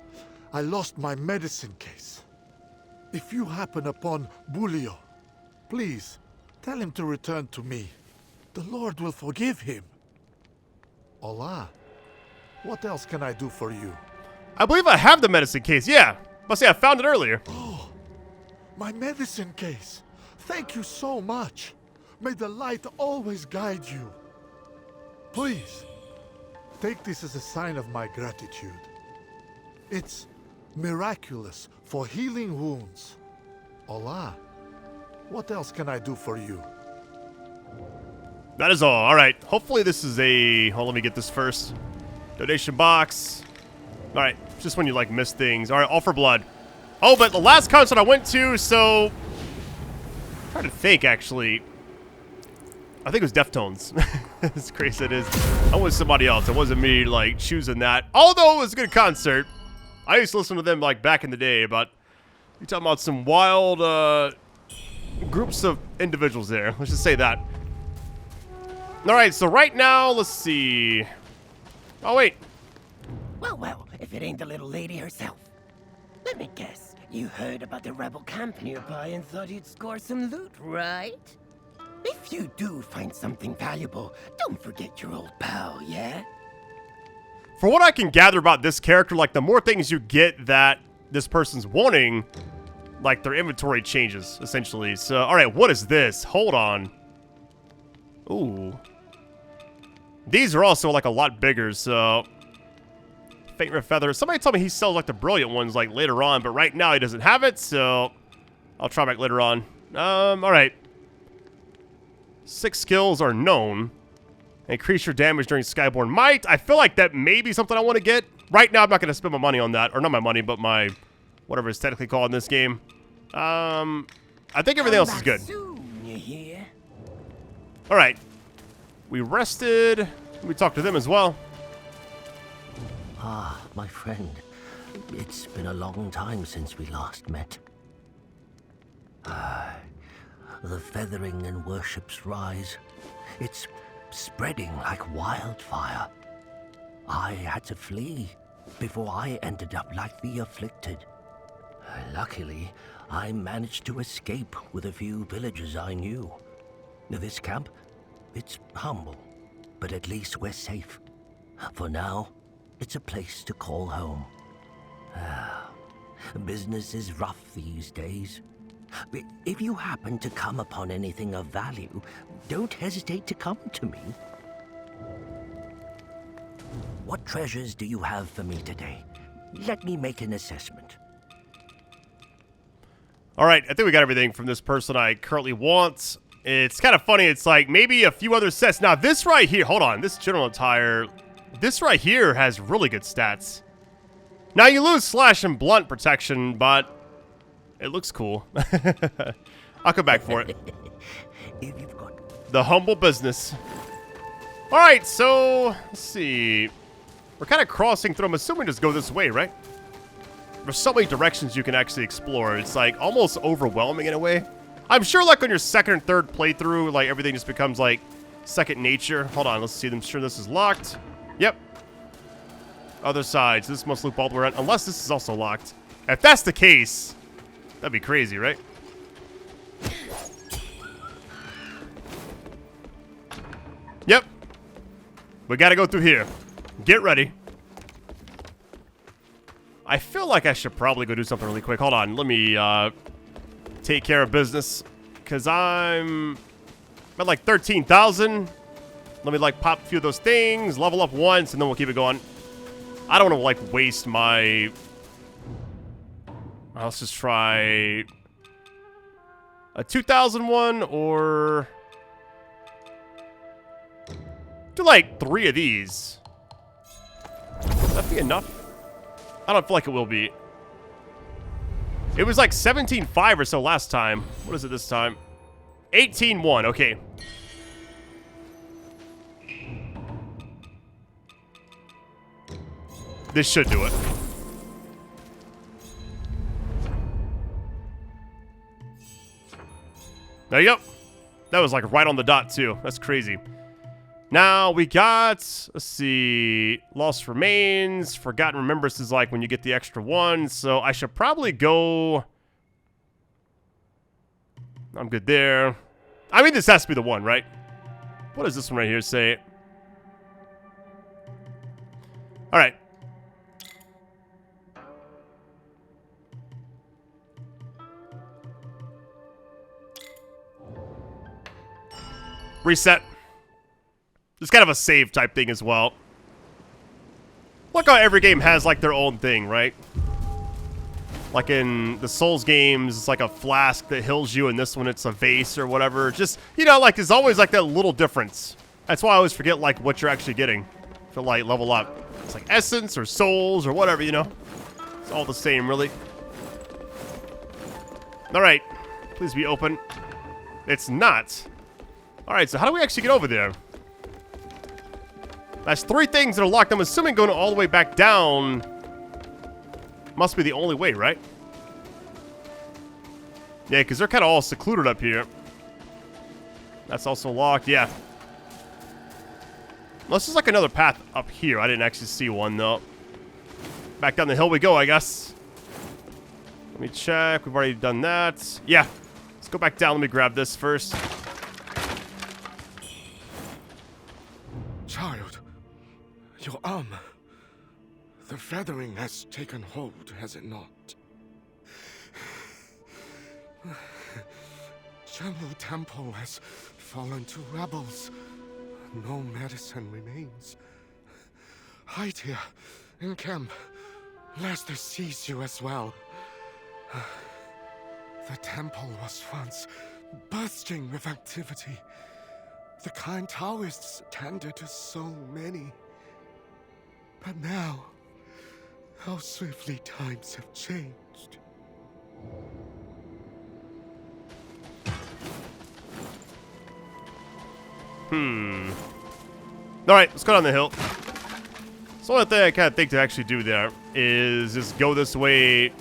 I lost my medicine case. If you happen upon Bulio, please tell him to return to me. The Lord will forgive him. Allah, what else can I do for you? I believe I have the medicine case. Yeah. Must say I found it earlier. Oh, my medicine case. Thank you so much. May the light always guide you. Please, take this as a sign of my gratitude. It's miraculous for healing wounds. Allah, what else can I do for you? That is all. All right. Hopefully this is a... Oh, let me get this first. Donation box. All right. Just when you, like, miss things. All right. All for blood. Oh, but the last concert I went to, so... I'm trying to think, actually. I think it was Deftones. As crazy as it is. I was somebody else. It wasn't me, like, choosing that. Although it was a good concert. I used to listen to them, like, back in the day, but... You're talking about some wild, groups of individuals there. Let's just say that. Alright, so right now, let's see. Oh, wait. Well, well, if it ain't the little lady herself. Let me guess. You heard about the rebel camp nearby and thought you'd score some loot, right? If you do find something valuable, don't forget your old pal, yeah? For what I can gather about this character, like, the more things you get that this person's wanting, like, their inventory changes, essentially. So, alright, what is this? Hold on. Ooh. These are also, like, a lot bigger, so... Favorite feather. Somebody told me he sells, like, the brilliant ones, like, later on, but right now he doesn't have it, so... I'll try back later on. Alright. 6 skills are known. Increase your damage during Skyborn Might. I feel like that may be something I want to get. Right now, I'm not going to spend my money on that. Or not my money, but my... whatever it's technically called in this game. I think everything else is good. Alright. We rested. We talked to them as well. Ah, my friend. It's been a long time since we last met. Ah, the feathering and worship's rise. It's spreading like wildfire. I had to flee before I ended up like the afflicted. Luckily, I managed to escape with a few villagers I knew. This camp, it's humble, but at least we're safe. For now, it's a place to call home. Business is rough these days. If you happen to come upon anything of value, don't hesitate to come to me. What treasures do you have for me today? Let me make an assessment. Alright, I think we got everything from this person I currently want. It's kind of funny. It's like maybe a few other sets. Now, this right here... Hold on. This general attire... This right here has really good stats. Now, you lose slash and blunt protection, but... It looks cool. I'll come back for it. The humble business. Alright, so... Let's see... We're kind of crossing through. I'm assuming just go this way, right? There's so many directions you can actually explore. It's like almost overwhelming in a way. I'm sure like on your second and third playthrough, like everything just becomes like second nature. Hold on, let's see. I'm sure this is locked. Yep. Other side. So this must loop all the way around. Unless this is also locked. If that's the case, that'd be crazy, right? Yep. We gotta go through here. Get ready. I feel like I should probably go do something really quick. Hold on. Let me take care of business. Because I'm at like 13,000. Let me like pop a few of those things. Level up once and then we'll keep it going. I don't want to like waste my... Let's just try a 2,001 or... Do like 3 of these. Would that be enough? I don't feel like it will be. It was like 17.5 or so last time. What is it this time? 18.1. Okay. This should do it. There you go. That was like right on the dot too. That's crazy. Now we got, let's see, Lost Remains. Forgotten Remembrance is like when you get the extra one. So I should probably go. I'm good there. I mean, this has to be the one, right? What does this one right here say? All right. Reset. It's kind of a save type thing as well. Look how every game has like their own thing, right? Like in the Souls games, it's like a flask that heals you, and this one it's a vase or whatever. Just, you know, like there's always like that little difference. That's why I always forget like what you're actually getting to like level up. It's like essence or souls or whatever, you know? It's all the same, really. Alright. Please be open. It's not. Alright, so how do we actually get over there? That's 3 things that are locked. I'm assuming going all the way back down must be the only way, right? Yeah, because they're kind of all secluded up here. That's also locked, yeah. Unless there's like another path up here. I didn't actually see one though. Back down the hill we go, I guess. Let me check. We've already done that. Yeah. Let's go back down. Let me grab this first. Child, your arm. The feathering has taken hold, has it not? Jungle Temple has fallen to rebels. No medicine remains. Hide here, in camp, lest they seize you as well. The temple was once bursting with activity. The kind Taoists tended to so many. But now, how swiftly times have changed. Alright, let's go down the hill. So the only thing I kind of think to actually do there is just go this way,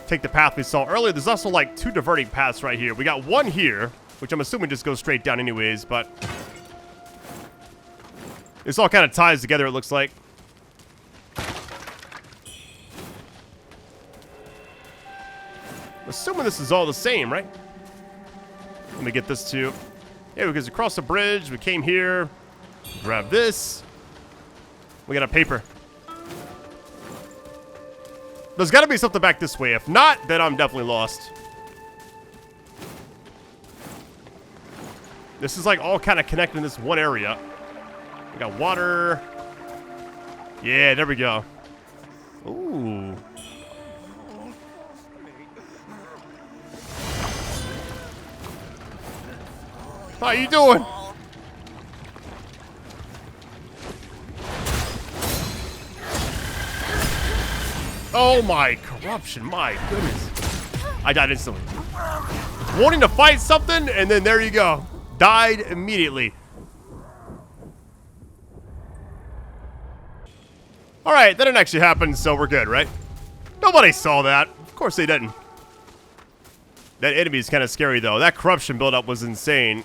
take the path we saw earlier. There's also like 2 diverting paths right here. We got one here, which I'm assuming just goes straight down anyways, but this all kind of ties together, it looks like. Assuming this is all the same, right? Let me get this too. Yeah, because across the bridge, we came here, grab this. We got a paper. There's got to be something back this way. If not, then I'm definitely lost. This is like all kind of connected in this one area. We got water. Yeah, there we go. Ooh. How you doing? Oh my corruption, my goodness. I died instantly. Wanting to fight something, and then there you go. Died immediately. Alright, that didn't actually happen, so we're good, right? Nobody saw that. Of course they didn't. That enemy is kind of scary, though. That corruption buildup was insane.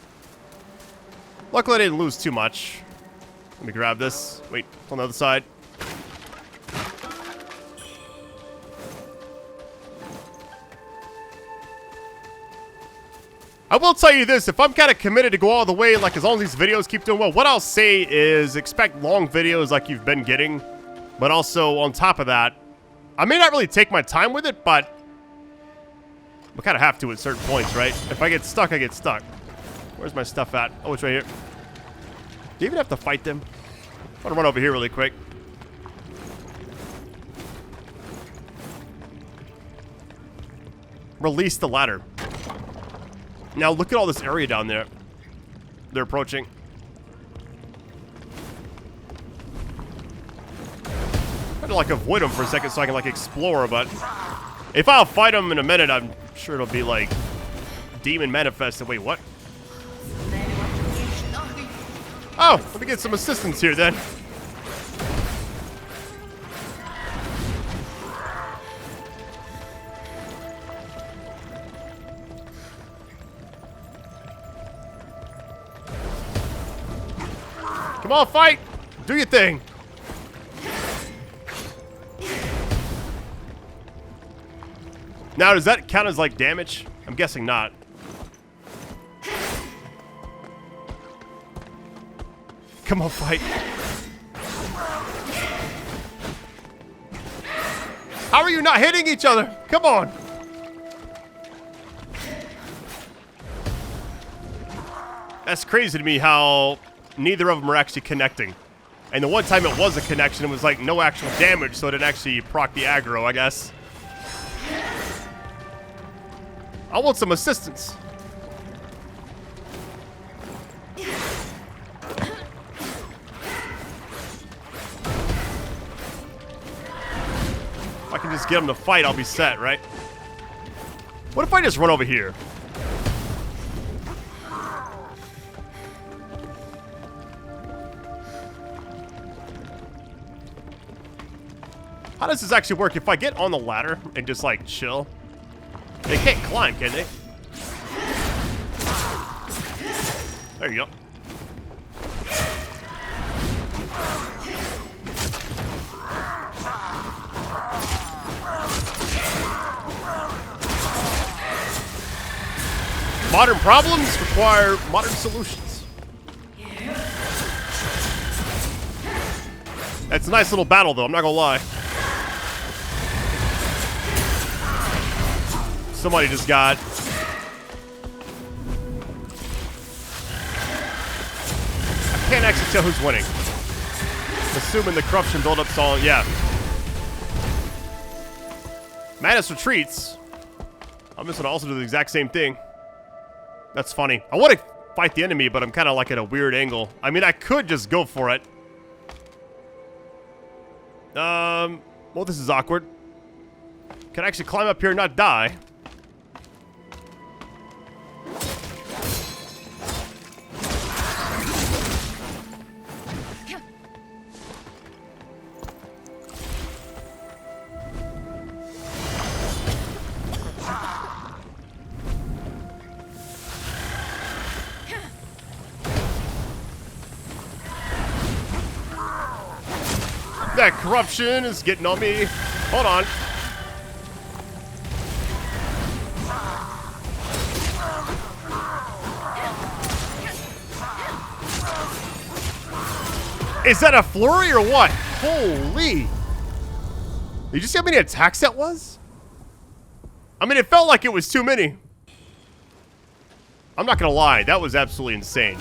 Luckily, I didn't lose too much. Let me grab this. Wait, it's on the other side. I will tell you this, if I'm kind of committed to go all the way, like as long as these videos keep doing well, what I'll say is expect long videos like you've been getting. But also, on top of that, I may not really take my time with it, but I kind of have to at certain points, right? If I get stuck, I get stuck. Where's my stuff at? Oh, it's right here. Do you even have to fight them? I'm gonna run over here really quick. Release the ladder. Now look at all this area down there. They're approaching. I had to like avoid them for a second so I can like explore, but if I'll fight them in a minute, I'm sure it'll be like demon manifested. Wait, what? Oh, let me get some assistance here then. Come on, fight! Do your thing! Now, does that count as, like, damage? I'm guessing not. Come on, fight. How are you not hitting each other? Come on! That's crazy to me how neither of them are actually connecting. And the one time it was a connection, it was like no actual damage, so it didn't actually proc the aggro, I guess. I want some assistance. If I can just get them to fight, I'll be set, right? What if I just run over here? How does this actually work? If I get on the ladder and just like chill, they can't climb, can they? There you go. Modern problems require modern solutions. That's a nice little battle, though. I'm not gonna lie. Somebody just got... I can't actually tell who's winning. Assuming the corruption build-up's all... Yeah. Madness retreats. I'm just gonna also do the exact same thing. That's funny. I want to fight the enemy, but I'm kind of like at a weird angle. I mean, I could just go for it. Well, this is awkward. Can I actually climb up here and not die? That corruption is getting on me. Hold on. Is that a flurry or what? Holy. Did you see how many attacks that was? I mean, it felt like it was too many. I'm not gonna lie, that was absolutely insane.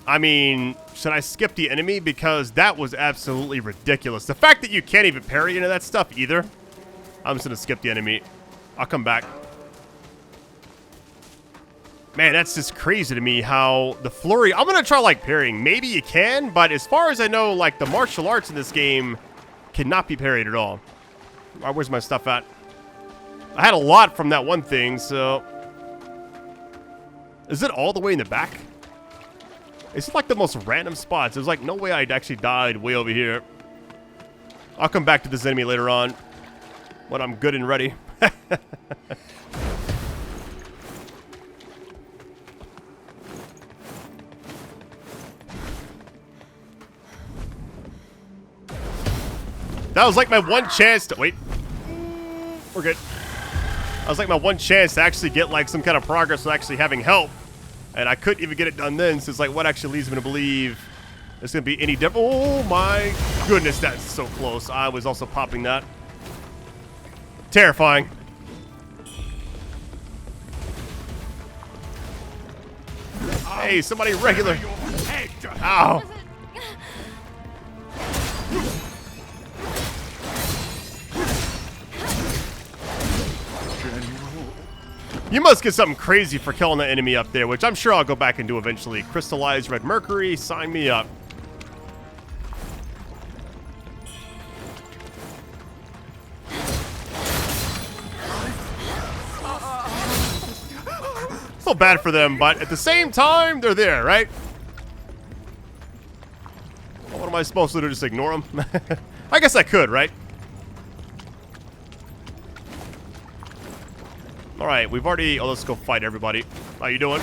I mean, should I skip the enemy? Because that was absolutely ridiculous. The fact that you can't even parry into that stuff either. I'm just gonna skip the enemy. I'll come back. Man, that's just crazy to me how the flurry... I'm gonna try, like, parrying. Maybe you can, but as far as I know, like, the martial arts in this game cannot be parried at all. Where's my stuff at? I had a lot from that one thing, so... Is it all the way in the back? It's like the most random spots. There's like no way I'd actually died way over here. I'll come back to this enemy later on when I'm good and ready. That was like my one chance to... Wait. We're good. That was like my one chance to actually get like some kind of progress with actually having help. And I couldn't even get it done then, so it's like, what actually leads me to believe there's going to be any different? Oh my goodness, that's so close. I was also popping that. Terrifying. Hey, somebody regular. Ow. You must get something crazy for killing the enemy up there, which I'm sure I'll go back and do eventually. Crystallized red mercury, sign me up. Feel bad for them, but at the same time, they're there, right? What am I supposed to do? Just ignore them? I guess I could, right? Alright, we've already... Oh, let's go fight everybody. How you doing?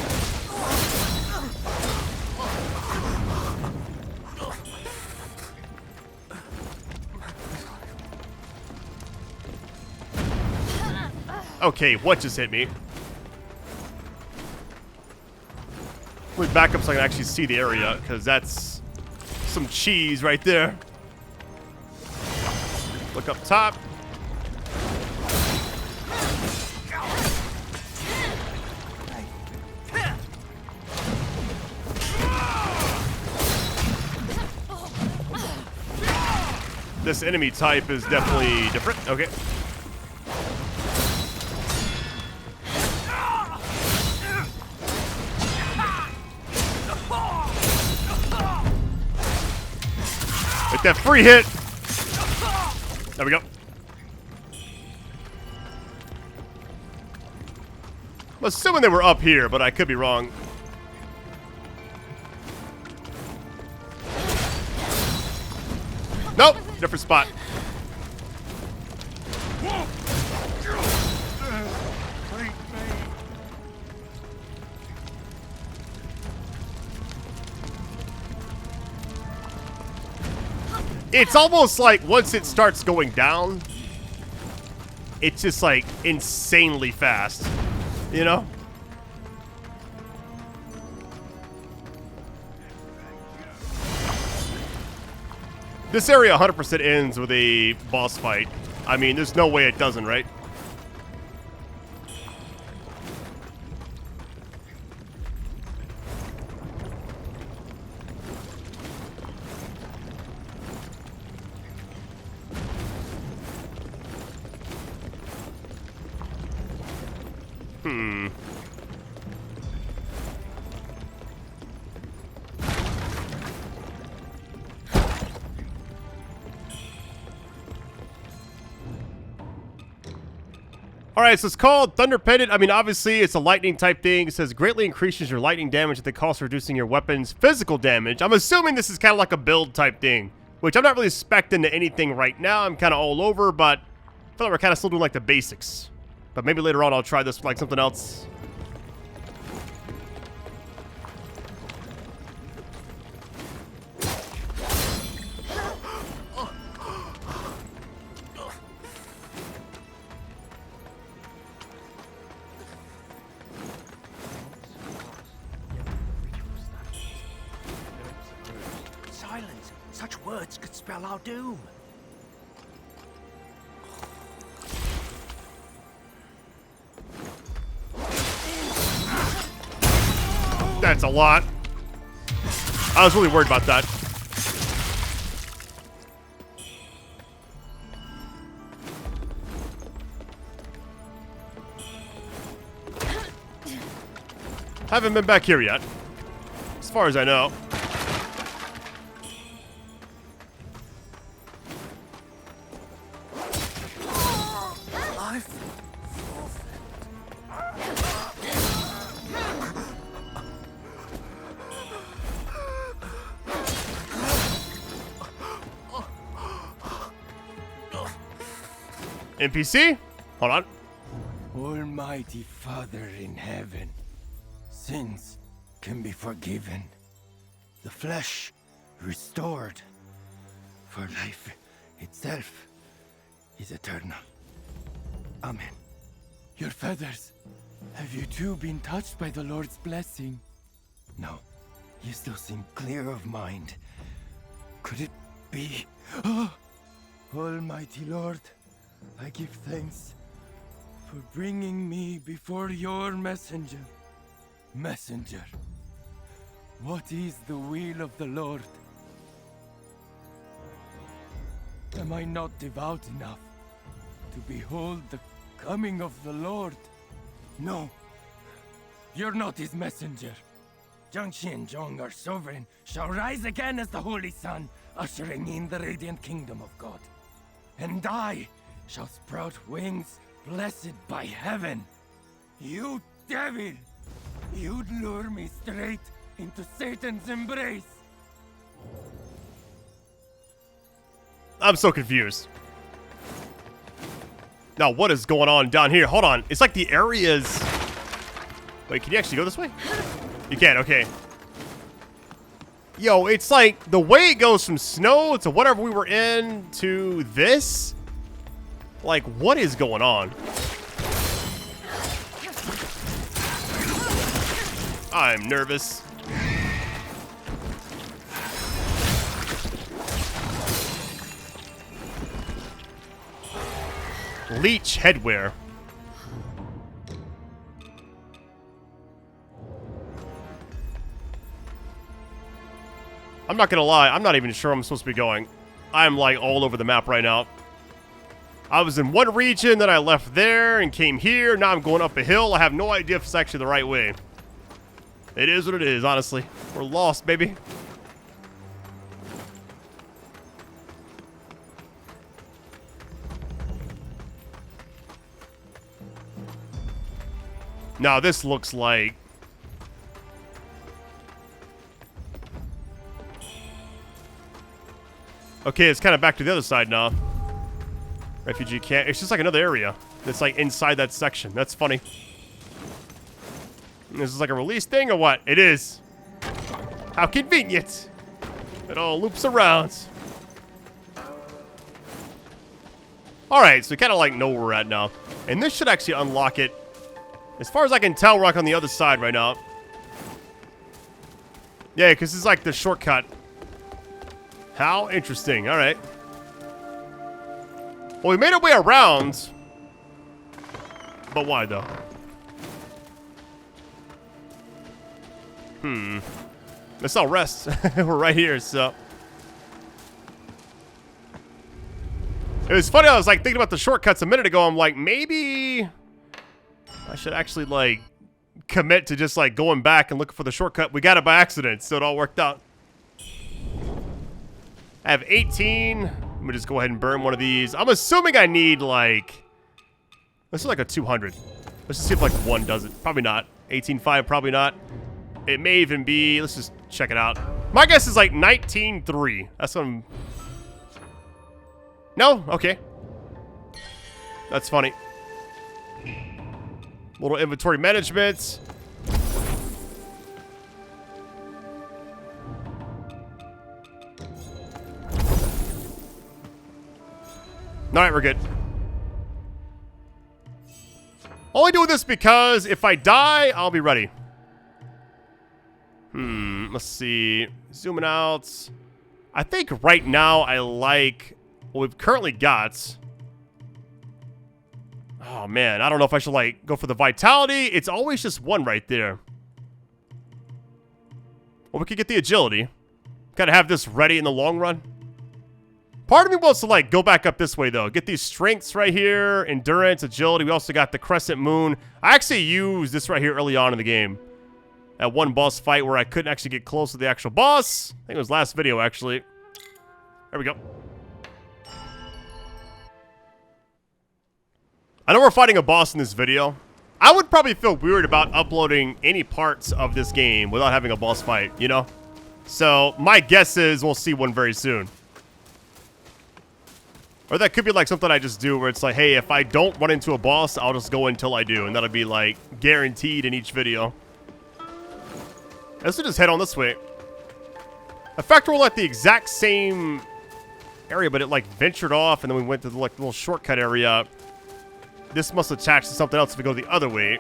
Okay, what just hit me? Let me back up so I can actually see the area, because that's some cheese right there. Look up top. This enemy type is definitely different. Okay. With that free hit. There we go. I'm assuming they were up here, but I could be wrong. Nope, different spot. It's almost like once it starts going down, it's just like insanely fast, you know? This area 100% ends with a boss fight. I mean, there's no way it doesn't, right? Alright, so it's called Thunder Pendant. I mean, obviously, it's a lightning type thing. It says greatly increases your lightning damage at the cost of reducing your weapon's physical damage. I'm assuming this is kind of like a build type thing, which I'm not really spec'd into anything right now. I'm kind of all over, but I feel like we're kind of still doing like the basics. But maybe later on I'll try this with like something else. Silence! Such words could spell our doom. That's a lot. I was really worried about that. Haven't been back here yet, as far as I know. NPC? Hold on. Almighty Father in heaven, sins can be forgiven, the flesh restored, for life itself is eternal. Amen. Your feathers, have you too been touched by the Lord's blessing? No, you still seem clear of mind. Could it be? Oh, Almighty Lord, I give thanks for bringing me before your messenger. Messenger, what is the will of the Lord? Am I not devout enough to behold the coming of the Lord? No, you're not his messenger. Jiangxi and Zhong, our sovereign, shall rise again as the Holy Sun, ushering in the radiant kingdom of God. And I shall sprout wings blessed by heaven. You devil! You'd lure me straight into Satan's embrace. I'm so confused. Now, what is going on down here? Hold on. It's like the areas... Wait, can you actually go this way? You can, okay. Yo, it's like the way it goes from snow to whatever we were in to this. Like, what is going on? I'm nervous. Leech headwear. I'm not gonna lie, I'm not even sure I'm supposed to be going. I'm like all over the map right now. I was in one region, then I left there and came here. Now I'm going up a hill. I have no idea if it's actually the right way. It is what it is, honestly. We're lost, baby. Now this looks like... Okay, it's kind of back to the other side now. Refugee camp. It's just like another area that's like inside that section. That's funny. This is like a release thing or what? It is. How convenient. It all loops around. Alright, so we kind of like know where we're at now. And this should actually unlock it. As far as I can tell, we're like on the other side right now. Yeah, because it's like the shortcut. How interesting. All right. Well, we made our way around. But why, though? Let's all rest. We're right here, so. It was funny, I was like thinking about the shortcuts a minute ago. I'm like, maybe I should actually like commit to just like going back and looking for the shortcut. We got it by accident, so it all worked out. I have 18. Let me just go ahead and burn one of these. I'm assuming I need like, this is like a 200. Let's just see if like one does it. Probably not. 18.5, probably not. It may even be, let's just check it out. My guess is like 19.3. That's what I'm... No? Okay. That's funny. Little inventory management. Alright, we're good. Only doing this because if I die, I'll be ready. Let's see. Zooming out. I think right now I like what we've currently got. Oh, man. I don't know if I should, like, go for the vitality. It's always just one right there. Well, we could get the agility. Gotta have this ready in the long run. Part of me wants to, like, go back up this way, though. Get these strengths right here. Endurance, agility. We also got the Crescent Moon. I actually used this right here early on in the game. That one boss fight where I couldn't actually get close to the actual boss. I think it was last video, actually. There we go. I know we're fighting a boss in this video. I would probably feel weird about uploading any parts of this game without having a boss fight, you know? So, my guess is we'll see one very soon. Or that could be like something I just do where it's like, hey, if I don't run into a boss, I'll just go until I do. And that'll be like guaranteed in each video. Let's just head on this way. In fact, we're like the exact same area, but it like ventured off and then we went to the like little shortcut area. This must attach to something else if we go the other way.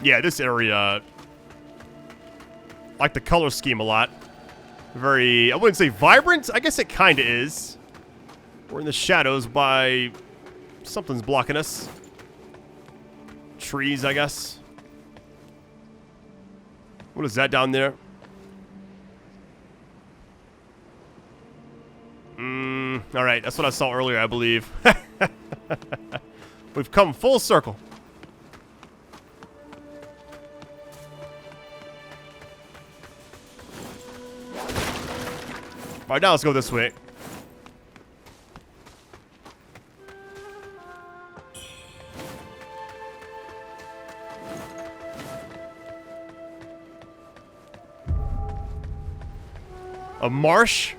Yeah, this area, I like the color scheme a lot. Very, I wouldn't say vibrant. I guess it kind of is. We're in the shadows by something's blocking us. Trees, I guess. What is that down there? Alright, that's what I saw earlier, I believe. We've come full circle. Alright, now let's go this way. A marsh?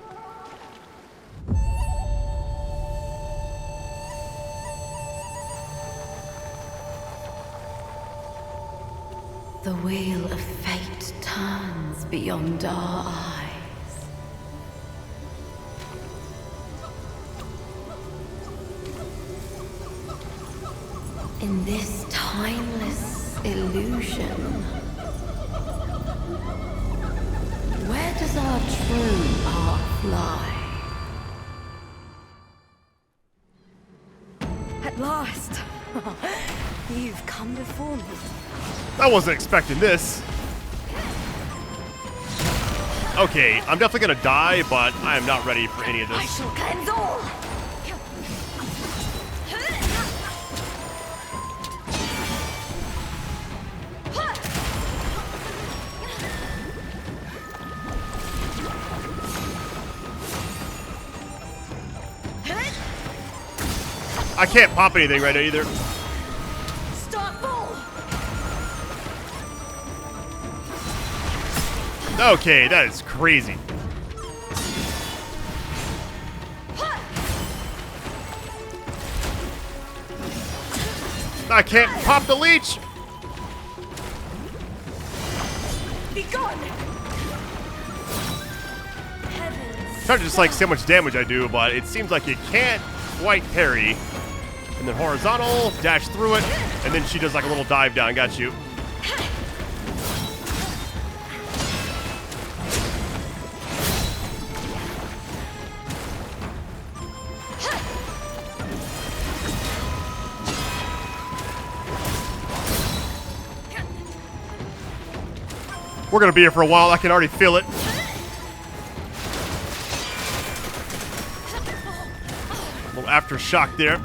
The wheel of fate turns beyond our eyes. In this timeless illusion, where does our true path lie? At last! You've come before me. I wasn't expecting this. Okay, I'm definitely gonna die, but I am not ready for any of this. I shall cleanse all! I can't pop anything right now either. Okay, that is crazy. I can't pop the leech. Be gone. Trying to just like see how much damage I do, but it seems like you can't quite parry. And then horizontal, dash through it, and then she does like a little dive down. Got you. We're gonna be here for a while. I can already feel it. A little aftershock there.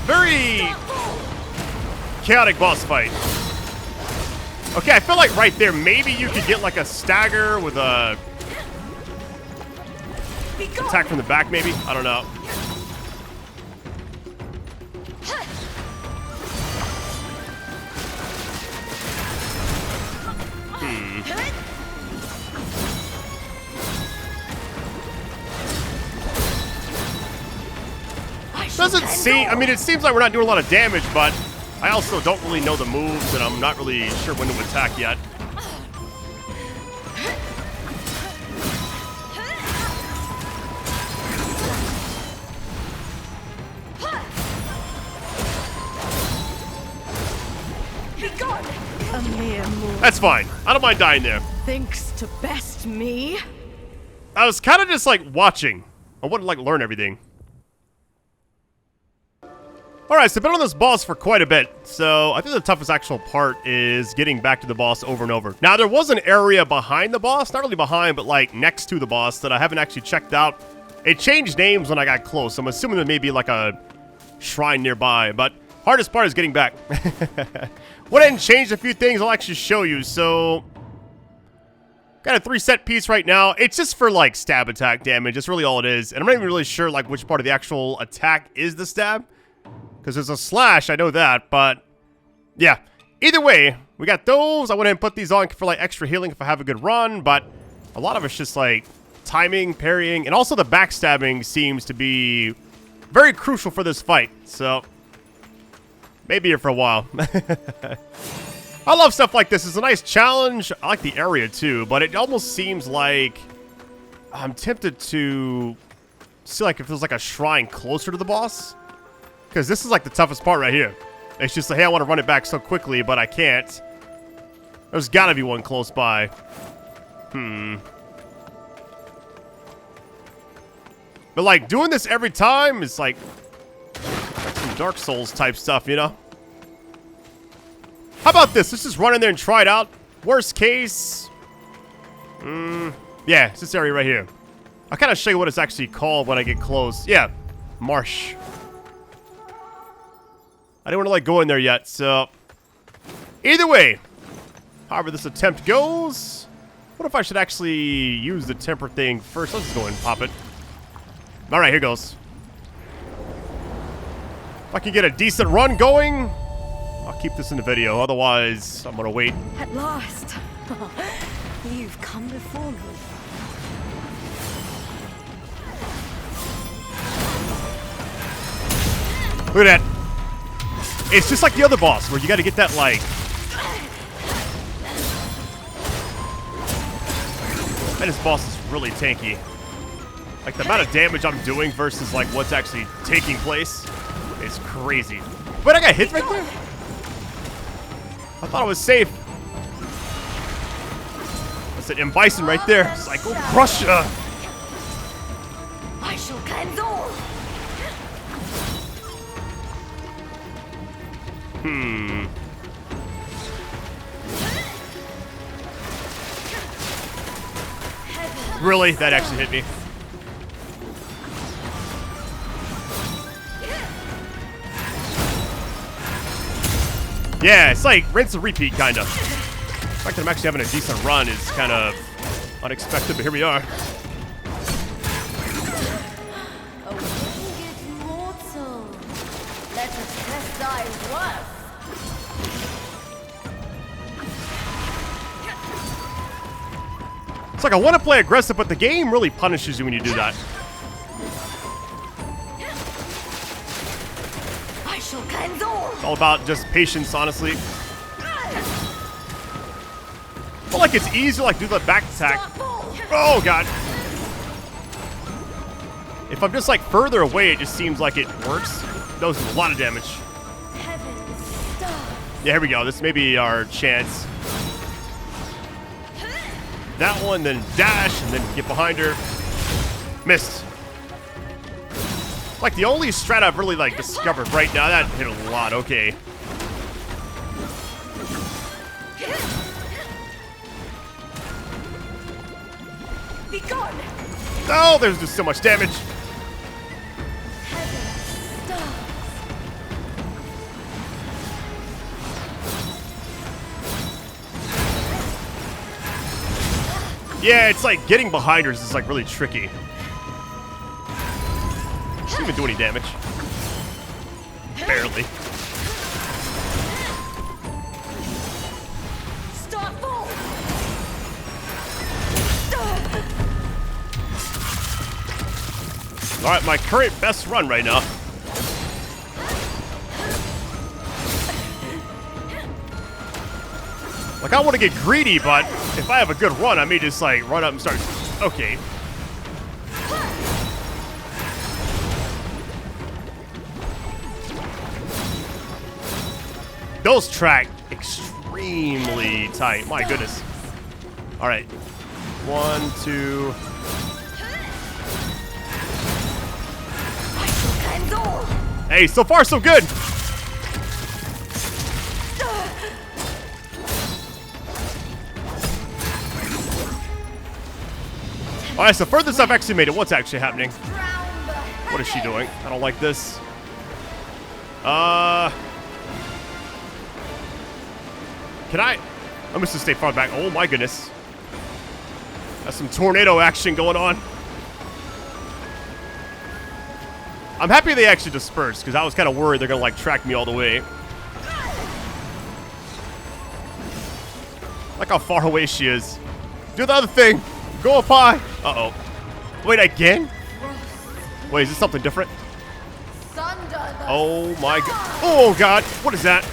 Very chaotic boss fight. Okay, I feel like right there, maybe you could get like a stagger with a attack from the back, maybe? I don't know. Doesn't seem, I mean, it seems like we're not doing a lot of damage, but I also don't really know the moves, and I'm not really sure when to attack yet. That's fine. I don't mind dying there. Thinks to best me. I was kind of just like watching. I wouldn't like learn everything. Alright, so I've been on this boss for quite a bit, so I think the toughest actual part is getting back to the boss over and over. Now, there was an area behind the boss, not really behind, but like next to the boss that I haven't actually checked out. It changed names when I got close, so I'm assuming there may be like a shrine nearby, but hardest part is getting back. Went ahead and changed a few things I'll actually show you, so got a 3-set piece right now. It's just for like stab attack damage, that's really all it is, and I'm not even really sure like which part of the actual attack is the stab. Because there's a slash, I know that, but yeah. Either way, we got those. I went ahead and put these on for like extra healing if I have a good run, but a lot of it's just like timing, parrying, and also the backstabbing seems to be very crucial for this fight. So, maybe here for a while. I love stuff like this. It's a nice challenge. I like the area too, but it almost seems like I'm tempted to see like if there's like a shrine closer to the boss. Because this is like the toughest part right here. It's just like, hey, I want to run it back so quickly, but I can't. There's got to be one close by. But like doing this every time is like some Dark Souls type stuff, you know? How about this? Let's just run in there and try it out. Worst case. Yeah, it's this area right here. I'll kind of show you what it's actually called when I get close. Yeah, Marsh. I didn't want to like go in there yet, so either way, however this attempt goes, what if I should actually use the temper thing first? Let's just go and pop it. All right, here goes. If I can get a decent run going, I'll keep this in the video. Otherwise, I'm gonna wait. At last, you've come before me. Look at that. It's just like the other boss, where you got to get that, like... Man, this boss is really tanky. Like, the amount of damage I'm doing versus, like, what's actually taking place is crazy. Wait, I got hit right there? I thought I was safe. That's an M. Bison right there. Psycho Crusher. I shall cleanse all. Really? That actually hit me. Yeah, it's like rinse and repeat, kind of. The fact that I'm actually having a decent run is kind of unexpected, but here we are. A winged mortal. Let us test thy worth. It's like I want to play aggressive, but the game really punishes you when you do that. I shall cleanse all. It's all about just patience, honestly. I feel like it's easy to like do the back attack. Oh god. If I'm just like further away, it just seems like it works. It does a lot of damage. Yeah, here we go. This may be our chance. That one, then dash, and then get behind her. Missed. Like the only strat I've really like discovered right now. That hit a lot. Okay. Be gone! Oh, there's just so much damage. Yeah, it's like getting behind her is like really tricky. She didn't even do any damage. Barely. Starfall! Alright, my current best run right now. Like, I want to get greedy, but if I have a good run, I may just, like, run up and start... Okay. Those track extremely tight. My goodness. All right. 1, 2... Hey, so far so good. All right, so furthest I've actually made it. What's actually happening? What is she doing? I don't like this. Can I? I'm just gonna stay far back. Oh my goodness. That's some tornado action going on. I'm happy they actually dispersed, because I was kind of worried they're gonna like track me all the way. Like how far away she is. Do the other thing. Go up high. Uh-oh. Wait, again? Wait, is this something different? Oh my god. Oh god. What is that?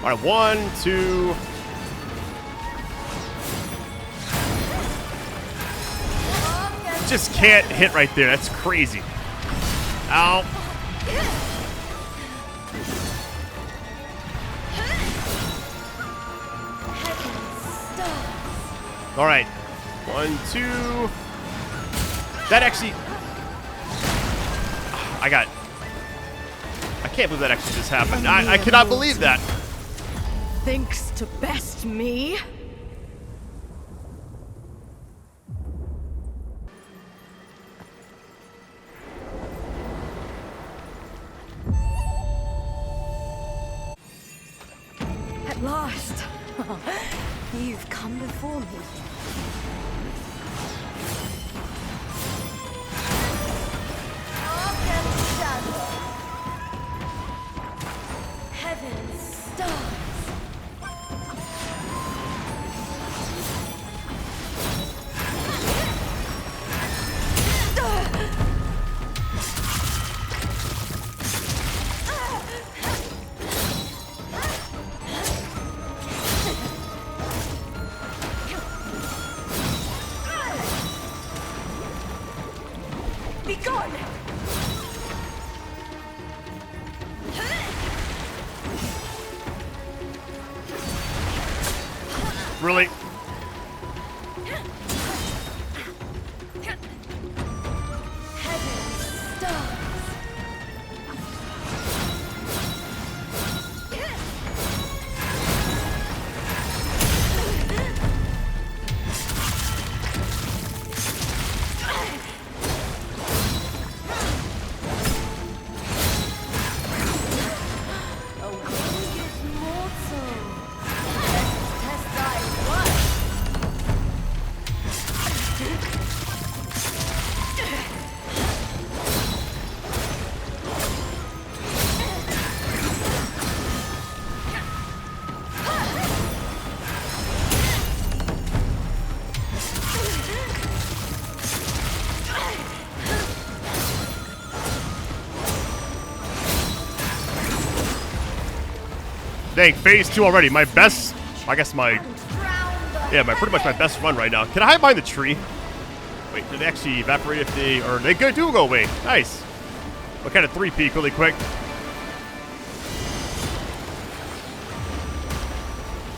All right, 1, 2. Just can't hit right there. That's crazy. Ow. All right. 1, 2. That actually... I can't believe that actually just happened. I cannot believe that. Thinks to best me? At last. You've come before me. Heaven's stars. Be gone! Really? Dang, phase 2 already. My best, I guess pretty much my best run right now. Can I hide behind the tree? Wait, did they actually evaporate if they, or they do go away? Nice. What kind of 3-peak really quick?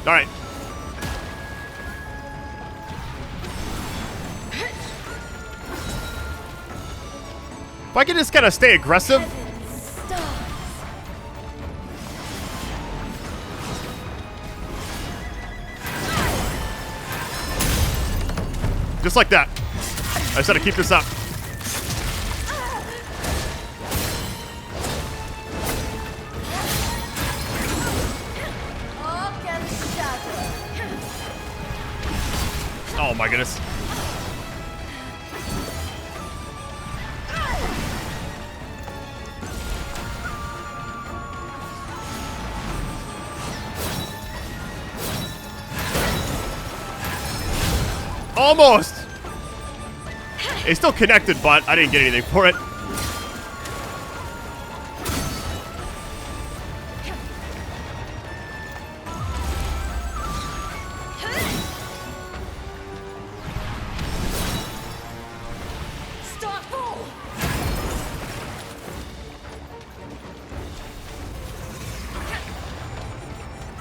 All right. If I can just kind of stay aggressive. Just like that. I just gotta keep this up. Oh my goodness. Almost! It's still connected, but I didn't get anything for it.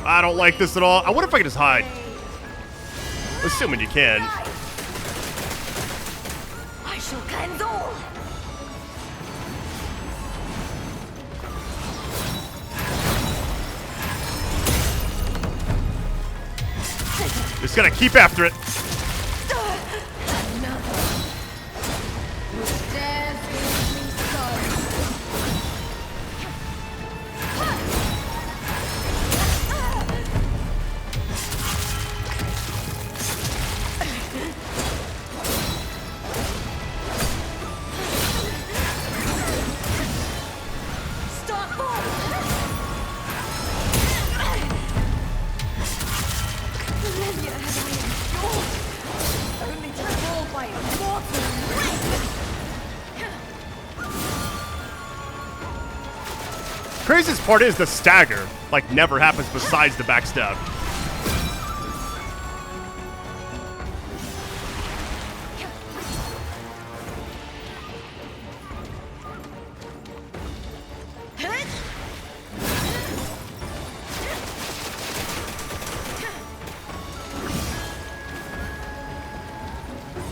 I don't like this at all. I wonder if I can just hide. Assuming you can. I shall cleanse all. Just gotta keep after it. Craziest part is the stagger, like, never happens besides the backstab.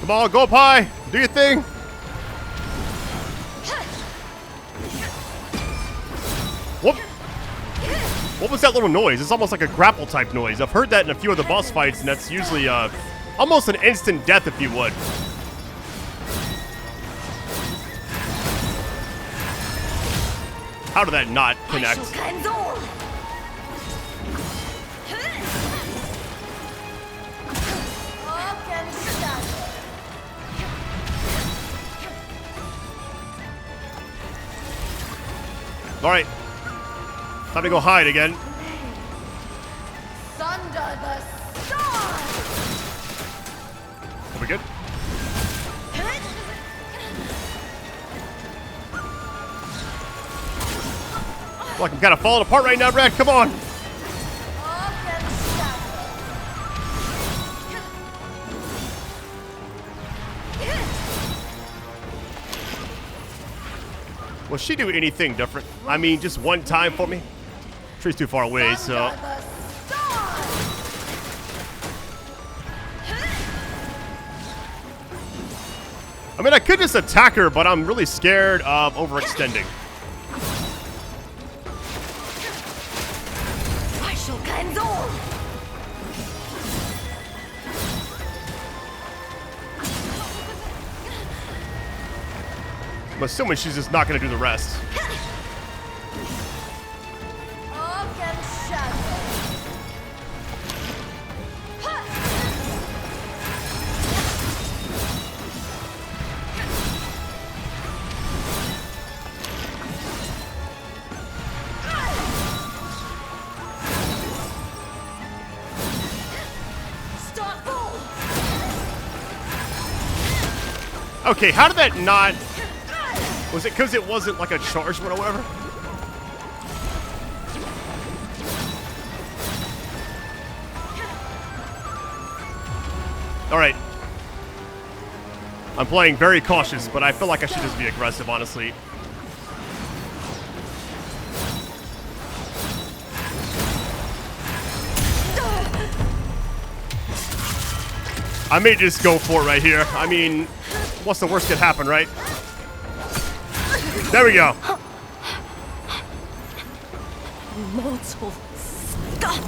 Come on, go up high, do your thing. What was that little noise? It's almost like a grapple type noise. I've heard that in a few of the boss fights, and that's usually almost an instant death, if you would. How did that not connect? All right. Time to go hide again. Thunder the stars. Are we good? Like I'm kind of falling apart right now, Brad. Come on. Will she do anything different? I mean, just one time for me? Tree's too far away, so... I mean, I could just attack her, but I'm really scared of overextending. I shall cleanse all. I'm assuming she's just not going to do the rest. Okay, how did that not... Was it because it wasn't like a charge or whatever? Alright. I'm playing very cautious, but I feel like I should just be aggressive, honestly. I may just go for it right here. I mean, what's the worst that could happen, right? There we go. Mortal scum!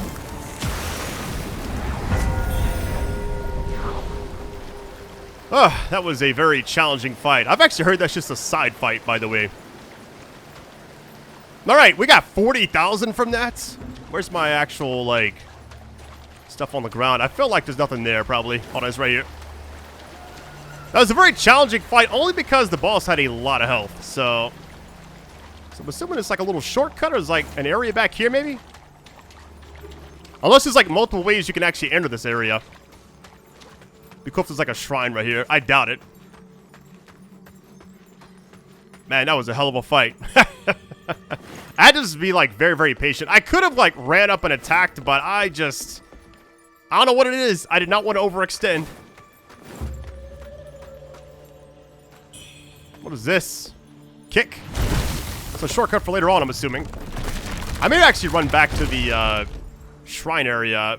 Oh, that was a very challenging fight. I've actually heard that's just a side fight, by the way. Alright, we got 40,000 from that. Where's my actual, like, stuff on the ground? I feel like there's nothing there, probably. Hold on, it's right here. That was a very challenging fight, only because the boss had a lot of health, so I'm assuming it's like a little shortcut, or is like an area back here, maybe? Unless there's like multiple ways you can actually enter this area. Be cool if there's like a shrine right here. I doubt it. Man, that was a hell of a fight. I had to just be like very, very patient. I could have like ran up and attacked, but I don't know what it is. I did not want to overextend. What is this? Kick. That's a shortcut for later on, I'm assuming. I may actually run back to the shrine area.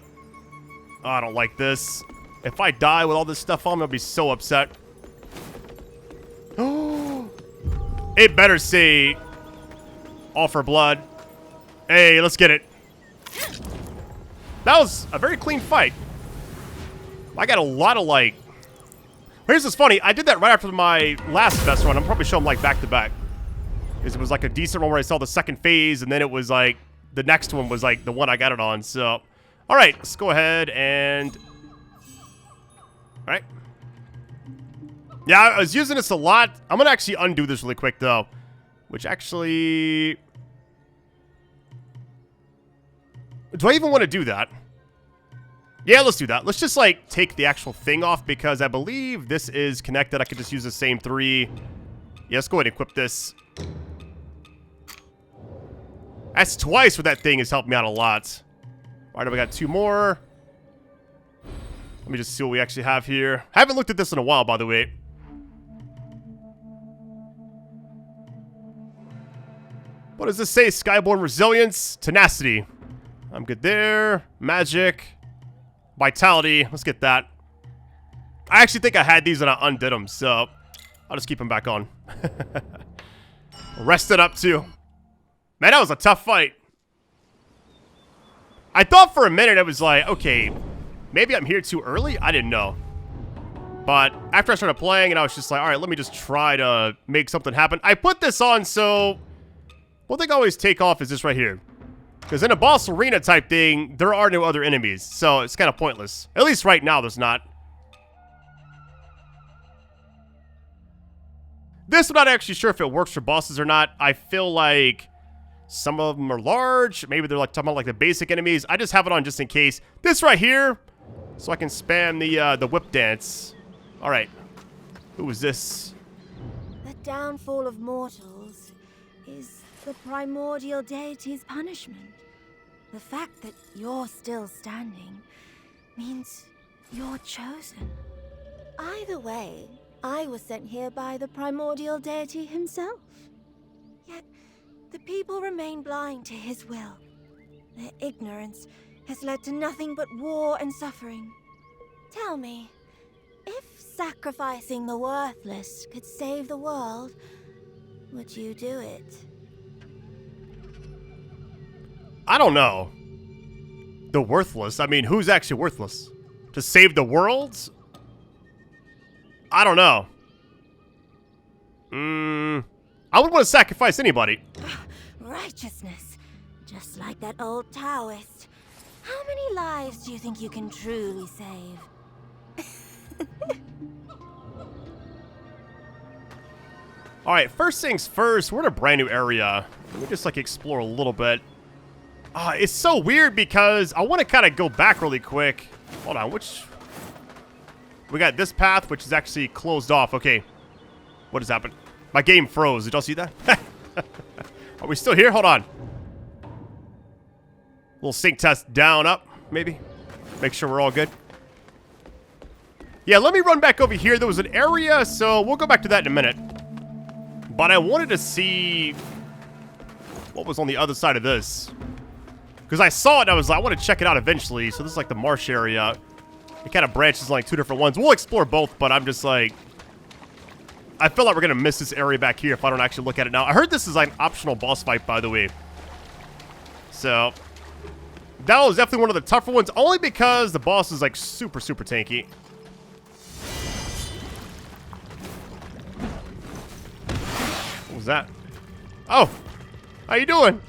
Oh, I don't like this. If I die with all this stuff on, I'm gonna be so upset. It better say all for blood. Hey, let's get it. That was a very clean fight. I got a lot of like... Here's what's funny. I did that right after my last best run. I'm probably showing like back to back. Because it was like a decent one where I saw the second phase, and then it was like the next one was like the one I got it on. So, all right, let's go ahead and... All right. Yeah, I was using this a lot. I'm going to actually undo this really quick, though. Which actually... Do I even want to do that? Yeah, let's do that. Let's just, like, take the actual thing off, because I believe this is connected. I could just use the same 3. Yeah, let's go ahead and equip this. That's twice where that thing has helped me out a lot. All right, we got 2 more. Let me just see what we actually have here. I haven't looked at this in a while, by the way. What does this say? Skyborn Resilience, Tenacity. I'm good there. Magic. Vitality. Let's get that. I actually think I had these and I undid them, so I'll just keep them back on. Rested up, too. Man, that was a tough fight. I thought for a minute it was like, okay, maybe I'm here too early? I didn't know. But after I started playing, and I was just like, all right, let me just try to make something happen. I put this on, so one thing I always take off is this right here. Because in a boss arena type thing, there are no other enemies. So it's kind of pointless. At least right now, there's not. This, I'm not actually sure if it works for bosses or not. I feel like some of them are large. Maybe they're like talking about like the basic enemies. I just have it on just in case. This right here, so I can spam the whip dance. All right. Who is this? The downfall of mortals is the primordial deity's punishment. The fact that you're still standing means you're chosen. Either way, I was sent here by the primordial deity himself. Yet, the people remain blind to his will. Their ignorance has led to nothing but war and suffering. Tell me, if sacrificing the worthless could save the world, would you do it? I don't know. The worthless? I mean, who's actually worthless? To save the world? I don't know. I would want to sacrifice anybody. Righteousness. Just like that old Taoist. How many lives do you think you can truly save? Alright, first things first, we're in a brand new area. Let me just like explore a little bit. It's so weird because I want to kind of go back really quick. Hold on, which... We got this path, which is actually closed off. Okay. What has happened? My game froze. Did y'all see that? Are we still here? Hold on. Little sync test down, up, maybe. Make sure we're all good. Yeah, let me run back over here. There was an area, so we'll go back to that in a minute. But I wanted to see what was on the other side of this. Because I saw it and I was like, I want to check it out eventually. So this is like the marsh area. It kind of branches in like 2 different ones. We'll explore both, but I'm just like... I feel like we're going to miss this area back here if I don't actually look at it now. I heard this is like an optional boss fight, by the way. So, that was definitely one of the tougher ones, only because the boss is like super, super tanky. What was that? Oh! How you doing?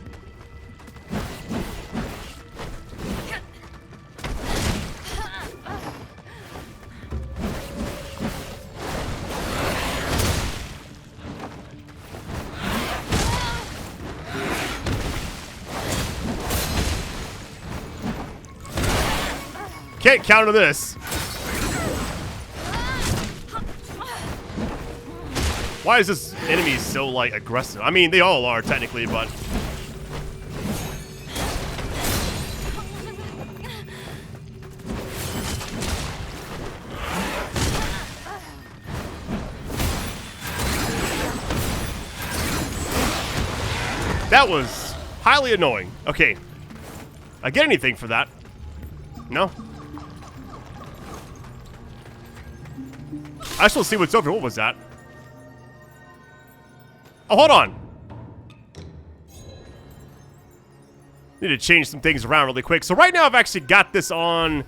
Can't counter this. Why is this enemy so, like, aggressive? I mean, they all are, technically, but... That was highly annoying. Okay. I get anything for that? No? I just want to see what's over. What was that? Oh, hold on. Need to change some things around really quick. So right now I've actually got this on.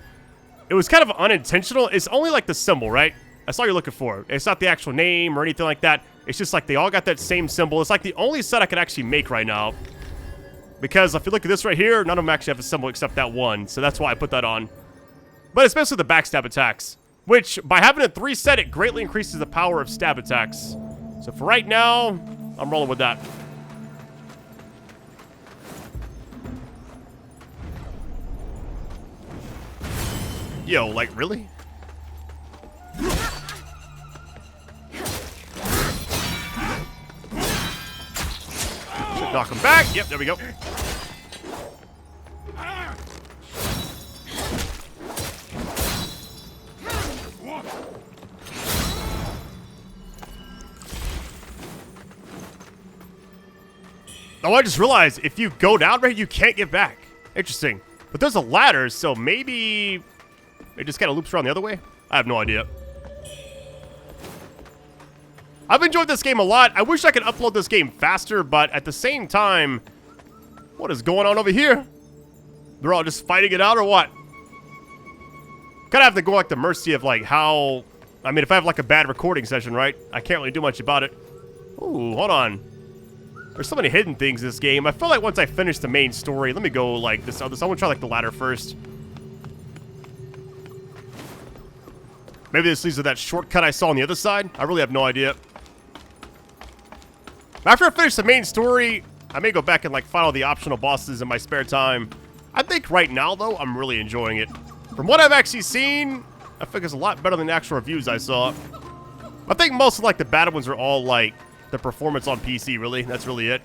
It was kind of unintentional. It's only like the symbol, right? That's all you're looking for. It's not the actual name or anything like that. It's just like they all got that same symbol. It's like the only set I could actually make right now. Because if you look at this right here, none of them actually have a symbol except that one. So that's why I put that on. But it's basically the backstab attacks. Which, by having a 3 set, it greatly increases the power of stab attacks. So for right now, I'm rolling with that. Yo, like, really? Should knock him back. Yep, there we go. Oh, I just realized if you go down right, you can't get back. Interesting. But there's a ladder, so maybe it just kind of loops around the other way? I have no idea. I've enjoyed this game a lot. I wish I could upload this game faster, but at the same time, what is going on over here? They're all just fighting it out or what? Kind of have to go like the mercy of like how... I mean, if I have like a bad recording session, right? I can't really do much about it. Ooh, hold on. There's so many hidden things in this game. I feel like once I finish the main story, let me go like this other. I want to try like the ladder first. Maybe this leads to that shortcut I saw on the other side. I really have no idea. After I finish the main story, I may go back and like follow the optional bosses in my spare time. I think right now though, I'm really enjoying it. From what I've actually seen, I think it's a lot better than the actual reviews I saw. I think most of like the bad ones are all like the performance on PC, really. That's really it.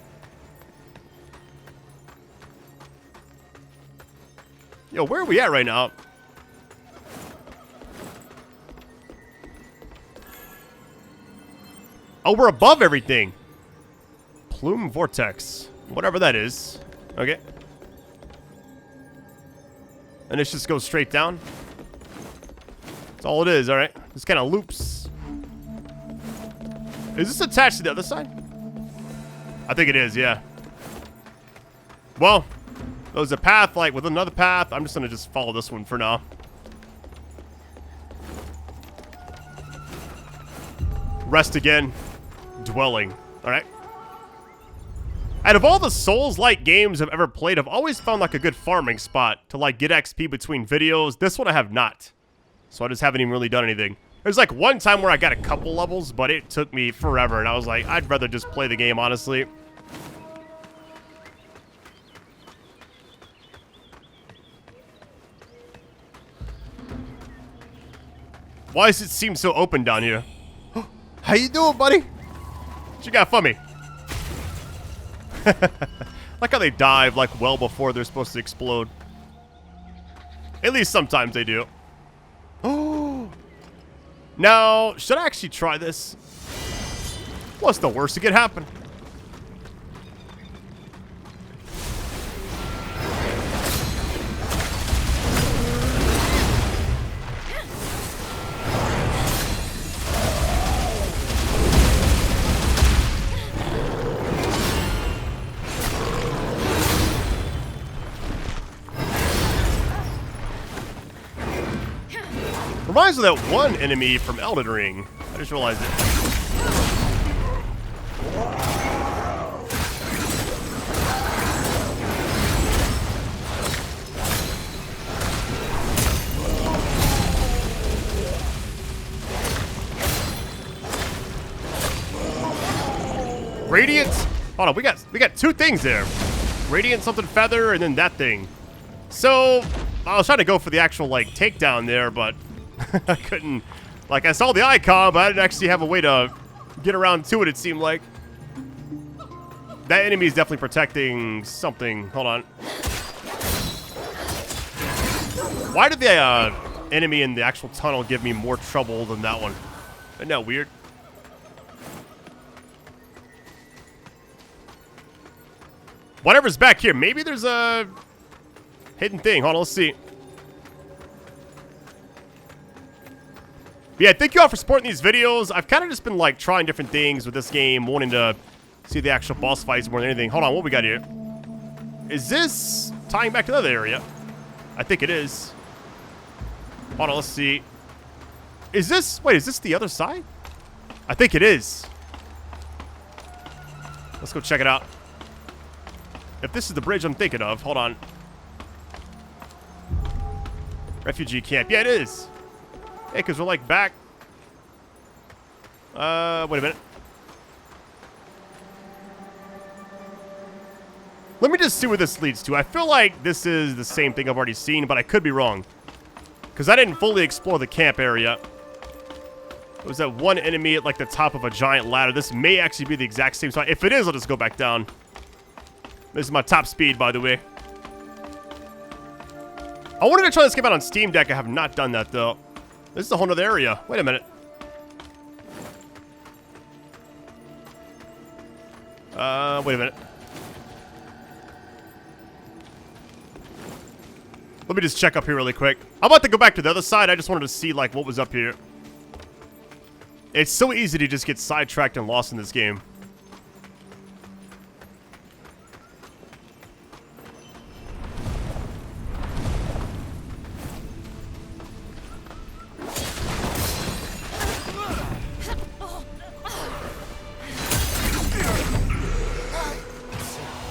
Yo, where are we at right now? Oh, we're above everything. Plume Vortex. Whatever that is. Okay. And this just goes straight down. That's all it is, alright. This kind of loops. Is this attached to the other side? I think it is, yeah. Well, there's a path, like, with another path. I'm just gonna just follow this one for now. Rest again. Dwelling. Alright. Out of all the Souls-like games I've ever played, I've always found, like, a good farming spot to, like, get XP between videos. This one I have not. So I just haven't even really done anything. There's like one time where I got a couple levels, but it took me forever, and I was like, I'd rather just play the game, honestly. Why does it seem so open down here? How you doing, buddy? What you got for me? Like how they dive like well before they're supposed to explode. At least sometimes they do. Oh. Now, should I actually try this? What's the worst that could happen? Reminds me of that one enemy from Elden Ring. I just realized it. Radiant. Hold on, we got two things there. Radiant something feather and then that thing. So I was trying to go for the actual like takedown there, but I couldn't. Like I saw the icon, but I didn't actually have a way to get around to it. It seemed like that enemy is definitely protecting something. Hold on. Why did the enemy in the actual tunnel give me more trouble than that one? Isn't that weird? Whatever's back here, maybe there's a hidden thing. Hold on, let's see. But yeah, thank you all for supporting these videos. I've kind of just been like trying different things with this game, wanting to see the actual boss fights more than anything. Hold on, what we got here? Is this tying back to the other area? I think it is. Hold on, let's see. Is this, wait, is this the other side? I think it is. Let's go check it out. If this is the bridge I'm thinking of, hold on. Refugee camp. Yeah, it is. Hey, because we're like back. Wait a minute. Let me just see where this leads to. I feel like this is the same thing I've already seen, but I could be wrong. Because I didn't fully explore the camp area. There was that one enemy at like the top of a giant ladder. This may actually be the exact same spot. If it is, I'll just go back down. This is my top speed, by the way. I wanted to try this game out on Steam Deck. I have not done that, though. This is a whole other area. Wait a minute. Wait a minute. Let me just check up here really quick. I'm about to go back to the other side. I just wanted to see, like, what was up here. It's so easy to just get sidetracked and lost in this game.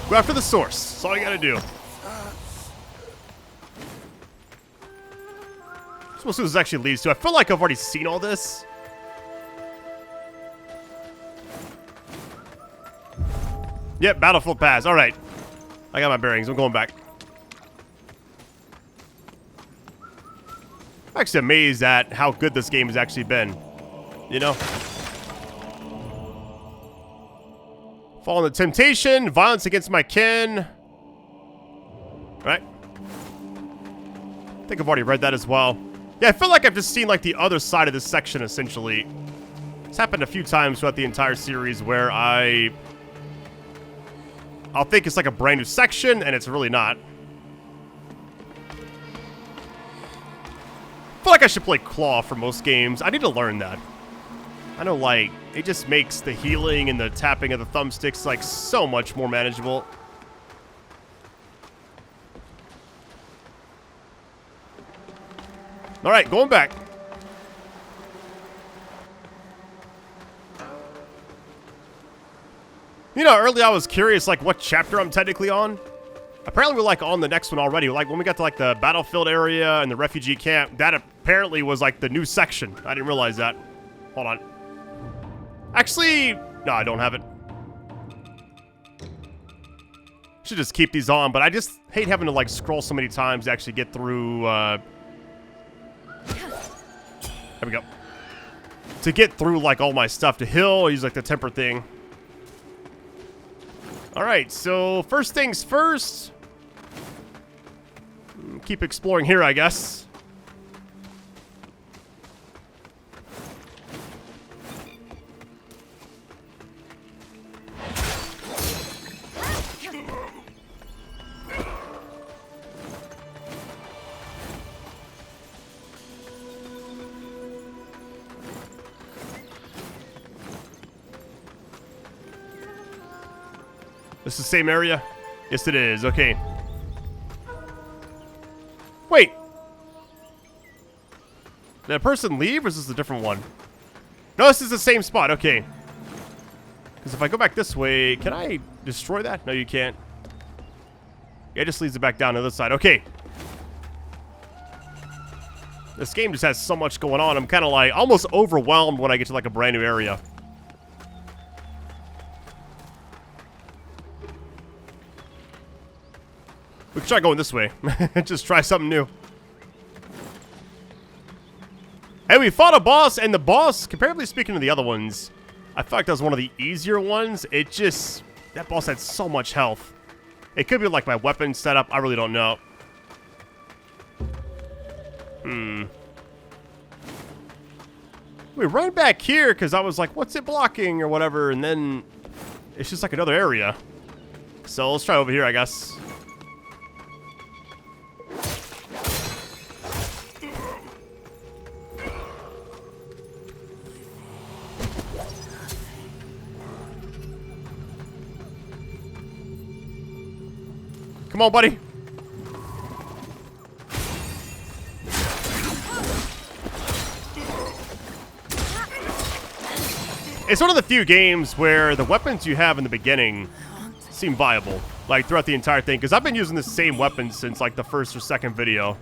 Go after the source. That's all you gotta do. So we'll see what this actually leads to. I feel like I've already seen all this. Yep, Battlefield Pass. All right. I got my bearings. I'm going back. I'm actually amazed at how good this game has actually been. You know? Fall into temptation, violence against my kin. Right? I think I've already read that as well. Yeah, I feel like I've just seen like the other side of this section essentially. It's happened a few times throughout the entire series where I'll think it's like a brand new section and it's really not. I feel like I should play Claw for most games. I need to learn that. I know, like, it just makes the healing and the tapping of the thumbsticks, like, so much more manageable. Alright, going back. You know, earlier I was curious, like, what chapter I'm technically on. Apparently we're, like, on the next one already. Like, when we got to, like, the battlefield area and the refugee camp, that apparently was, like, the new section. I didn't realize that. Hold on. Actually, no, I don't have it. Should just keep these on, but I just hate having to like scroll so many times to actually get through. There we go. To get through like all my stuff to heal, use like the temper thing. All right, so first things first. Keep exploring here, I guess. This is the same area? Yes, it is. Okay. Did a person leave, or is this a different one? No, this is the same spot. Okay. Because if I go back this way, can I destroy that? No, you can't. Yeah, it just leads it back down to this side. Okay. This game just has so much going on. I'm kind of like almost overwhelmed when I get to like a brand new area. We could try going this way. Just try something new. Hey, we fought a boss, and the boss, comparatively speaking to the other ones, I felt like that was one of the easier ones. It just... That boss had so much health. It could be like my weapon setup. I really don't know. We ran back here because I was like, what's it blocking or whatever, and then it's just like another area. So let's try over here, I guess. Come on, buddy. It's one of the few games where the weapons you have in the beginning seem viable, like throughout the entire thing, because I've been using the same weapons since like the first or second video.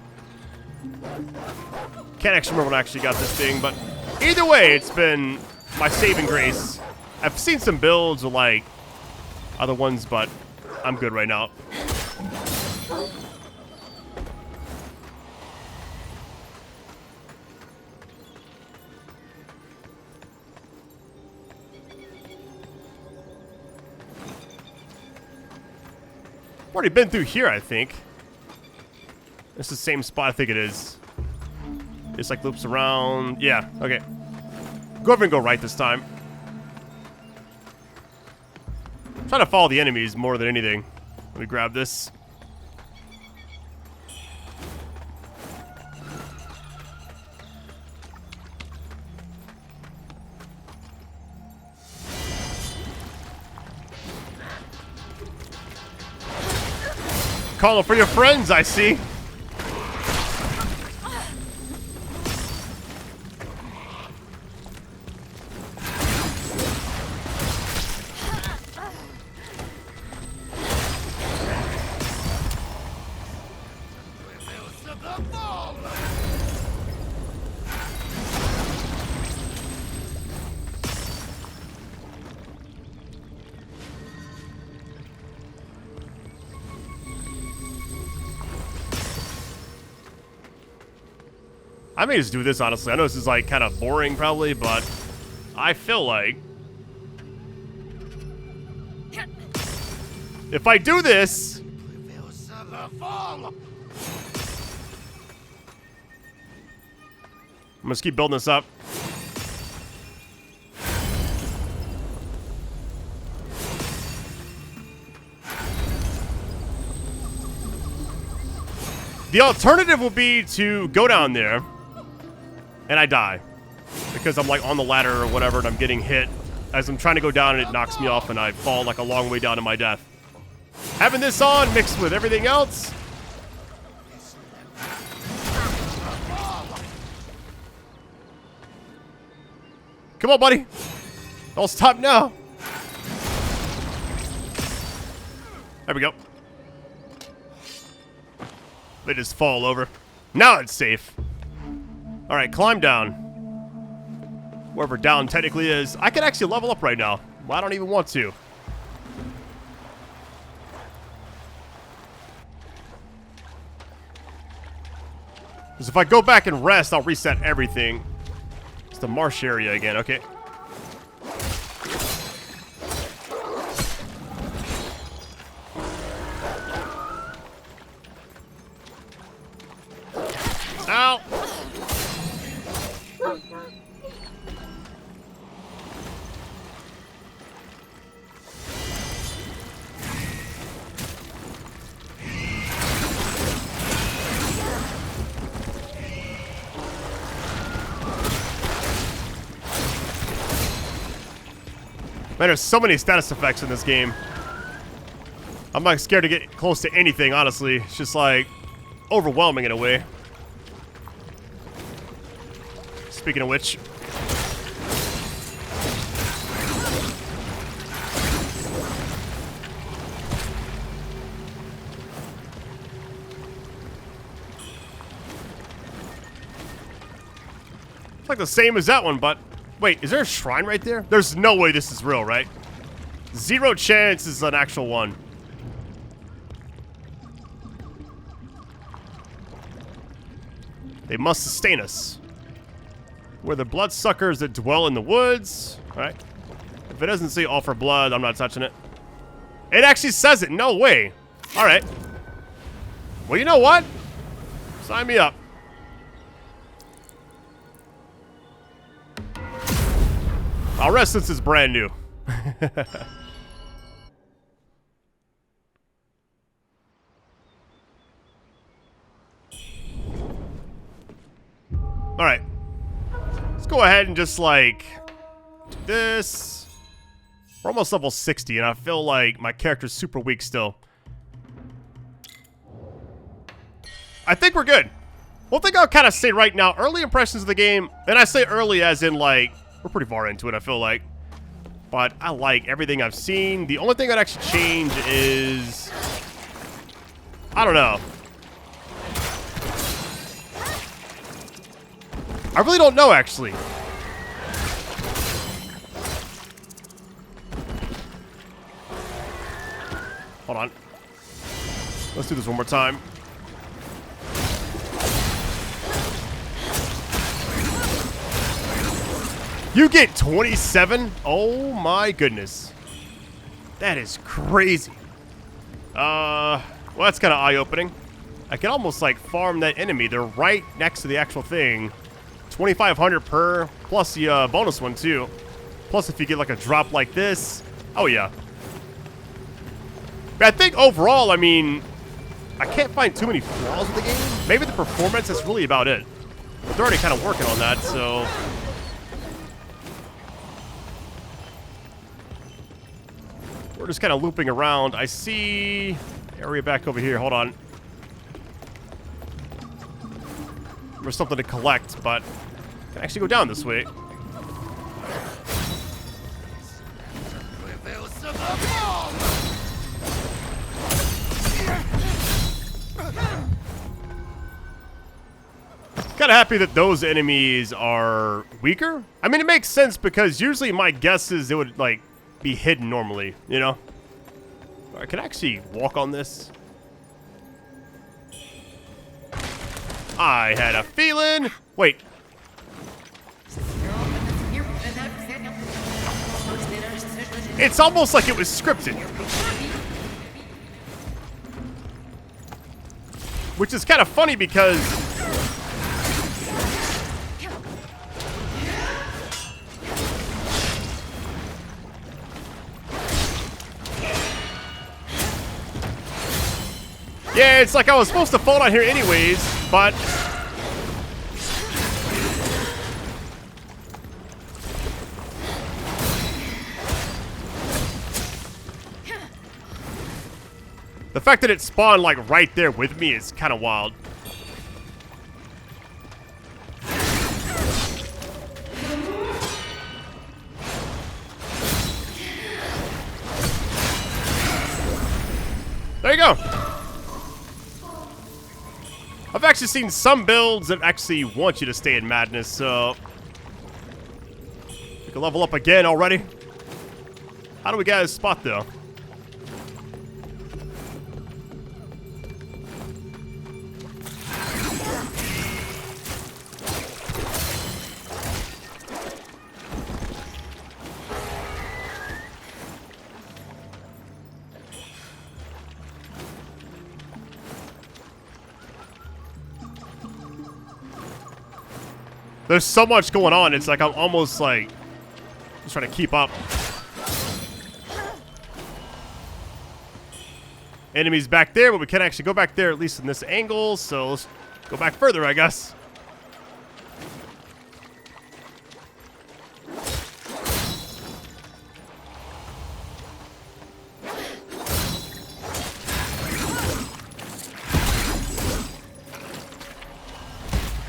Can't actually remember when I actually got this thing, but either way, it's been my saving grace. I've seen some builds with like other ones, but I'm good right now. I've already been through here, I think. It's the same spot, I think it is. It's like loops around. Yeah, okay. Go over and go right this time. I'm trying to follow the enemies more than anything. Let me grab this. Calling for your friends, I see. I may just do this, honestly. I know this is, like, kind of boring, probably, but I feel like if I do this... I'm gonna just keep building this up. The alternative would be to go down there and I die because I'm like on the ladder or whatever and I'm getting hit as I'm trying to go down and it knocks me off and I fall like a long way down to my death. Having this on mixed with everything else. Come on, buddy. I'll stop now. There we go. They just fall over. Now it's safe. All right, climb down. Wherever down technically is. I could actually level up right now. Well, I don't even want to. Because if I go back and rest, I'll reset everything. It's the marsh area again, okay. Ow! Man, there's so many status effects in this game. I'm not scared to get close to anything, honestly. It's just like overwhelming in a way. speaking of which. It's like the same as that one, but wait, is there a shrine right there? There's no way this is real, right? 0 chance this is an actual one. They must sustain us. We're the bloodsuckers that dwell in the woods. Alright. If it doesn't say offer blood, I'm not touching it. It actually says it. No way. Alright. Well, you know what? Sign me up. I'll rest since it's brand new. Alright. Let's go ahead and just, like, do this. We're almost level 60, and I feel like my character's super weak still. I think we're good. One thing I'll kind of say right now, early impressions of the game, and I say early as in, like, we're pretty far into it, I feel like. But I like everything I've seen. The only thing I'd actually change is... I don't know. I really don't know, actually. Hold on. Let's do this one more time. You get 27? Oh my goodness. That is crazy. Well, that's kind of eye-opening. I can almost, like, farm that enemy. They're right next to the actual thing. 2,500 per, plus the bonus one, too. Plus, if you get, like, a drop like this. Oh, yeah. But I think overall, I mean, I can't find too many flaws with the game. Maybe the performance, that's really about it. But they're already kind of working on that, so... We're just kind of looping around. I see area back over here. Hold on. There's something to collect, but I can actually go down this way. Kind of happy that those enemies are weaker. I mean, it makes sense because usually my guess is it would, like, be hidden normally, you know? I can actually walk on this. I had a feeling. Wait. It's almost like it was scripted. Which is kind of funny because... Yeah, it's like I was supposed to fall down here anyways, but... The fact that it spawned, like, right there with me is kind of wild. There you go. I've actually seen some builds that actually want you to stay in madness, so... We can level up again already. How do we get a spot, though? There's so much going on, it's like I'm almost like just trying to keep up. Enemies back there, but we can't actually go back there, at least in this angle, so let's go back further, I guess.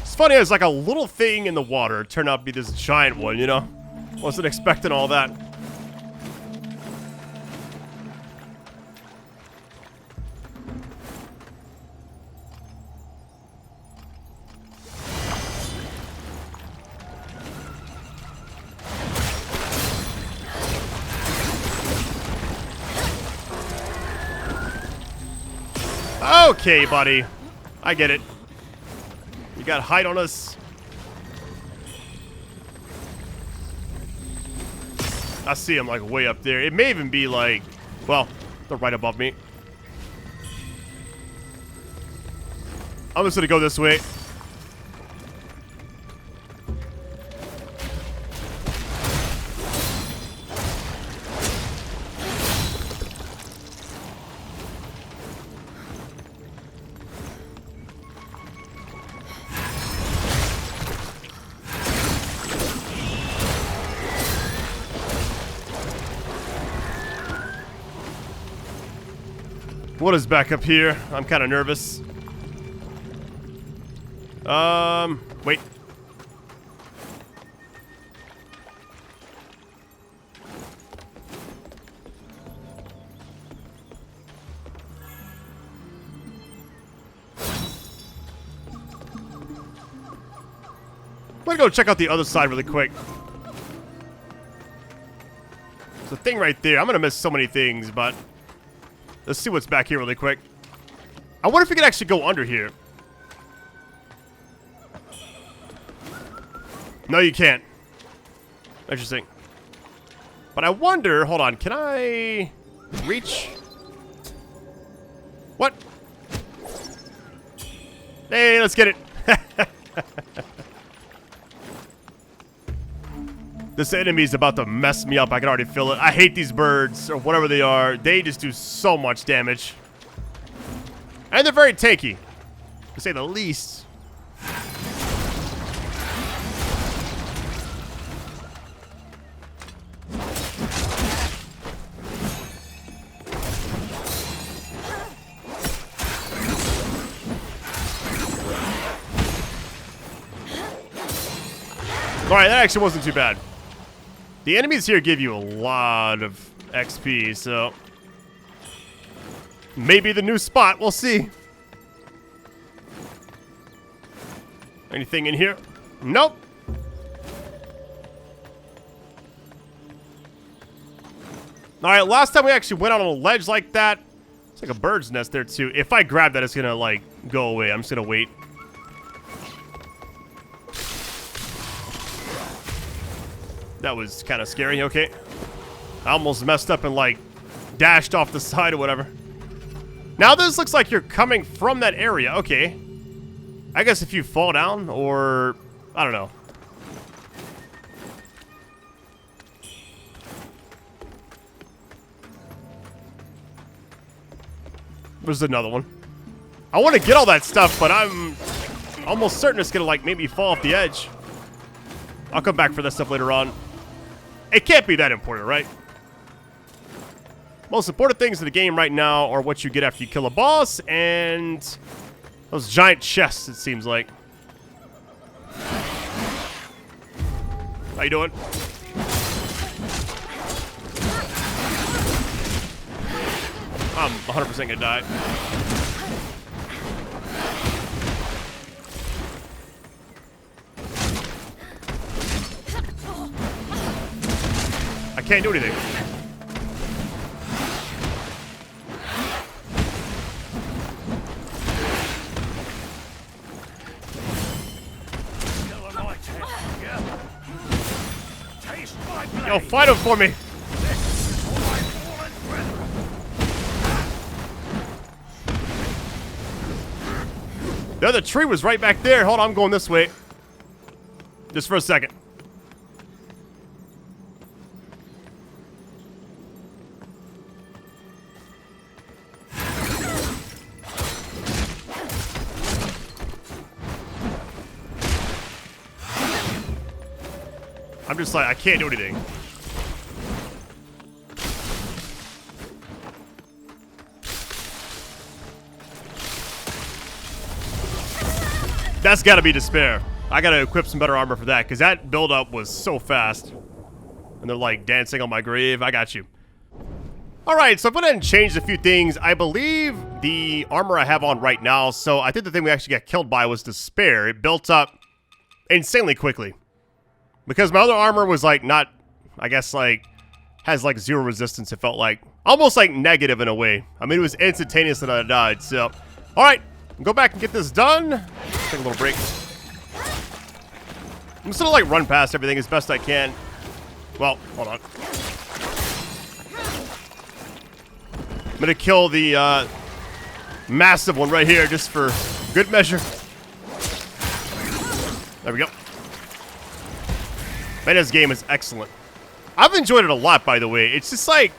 It's funny is like a little thing in the water turned out to be this giant one, you know? Wasn't expecting all that. Okay, buddy. I get it. You got height on us. I see him like way up there. It may even be like, well, they're right above me. I'm just gonna go this way. What is back up here? I'm kind of nervous. Wait. I'm gonna go check out the other side really quick. There's a thing right there. I'm gonna miss so many things, but let's see what's back here really quick. I wonder if we can actually go under here. No, you can't. Interesting. But I wonder, hold on, can I reach? What? Hey, let's get it. This enemy's about to mess me up. I can already feel it. I hate these birds, or whatever they are. They just do so much damage. And they're very tanky, to say the least. Alright, that actually wasn't too bad. The enemies here give you a lot of XP, so maybe the new spot. We'll see. Anything in here? Nope. Alright, last time we actually went out on a ledge like that. It's like a bird's nest there, too. If I grab that, it's gonna, like, go away. I'm just gonna wait. That was kind of scary, okay. I almost messed up and, like, dashed off the side or whatever. Now this looks like you're coming from that area. Okay. I guess if you fall down or... I don't know. There's another one. I want to get all that stuff, but I'm almost certain it's going to, like, make me fall off the edge. I'll come back for that stuff later on. It can't be that important, right? Most important things in the game right now are what you get after you kill a boss and those giant chests, it seems like. How you doing? I'm 100% gonna die. I can't do anything. Yo, fight him for me. The other tree was right back there. Hold on, I'm going this way. Just for a second. I'm just like, I can't do anything. That's gotta be despair. I gotta equip some better armor for that, because that build-up was so fast. And they're like dancing on my grave. I got you. Alright, so I went ahead and changed a few things. I believe the armor I have on right now, so I think the thing we actually got killed by was despair. It built up insanely quickly. Because my other armor was like not, I guess like, has like 0 resistance, it felt like. Almost like negative in a way. I mean, it was instantaneous that I died, so. Alright, go back and get this done. Take a little break. I'm just gonna like run past everything as best I can. Well, hold on. I'm gonna kill the massive one right here just for good measure. There we go. Man, this game is excellent. I've enjoyed it a lot, by the way. It's just like,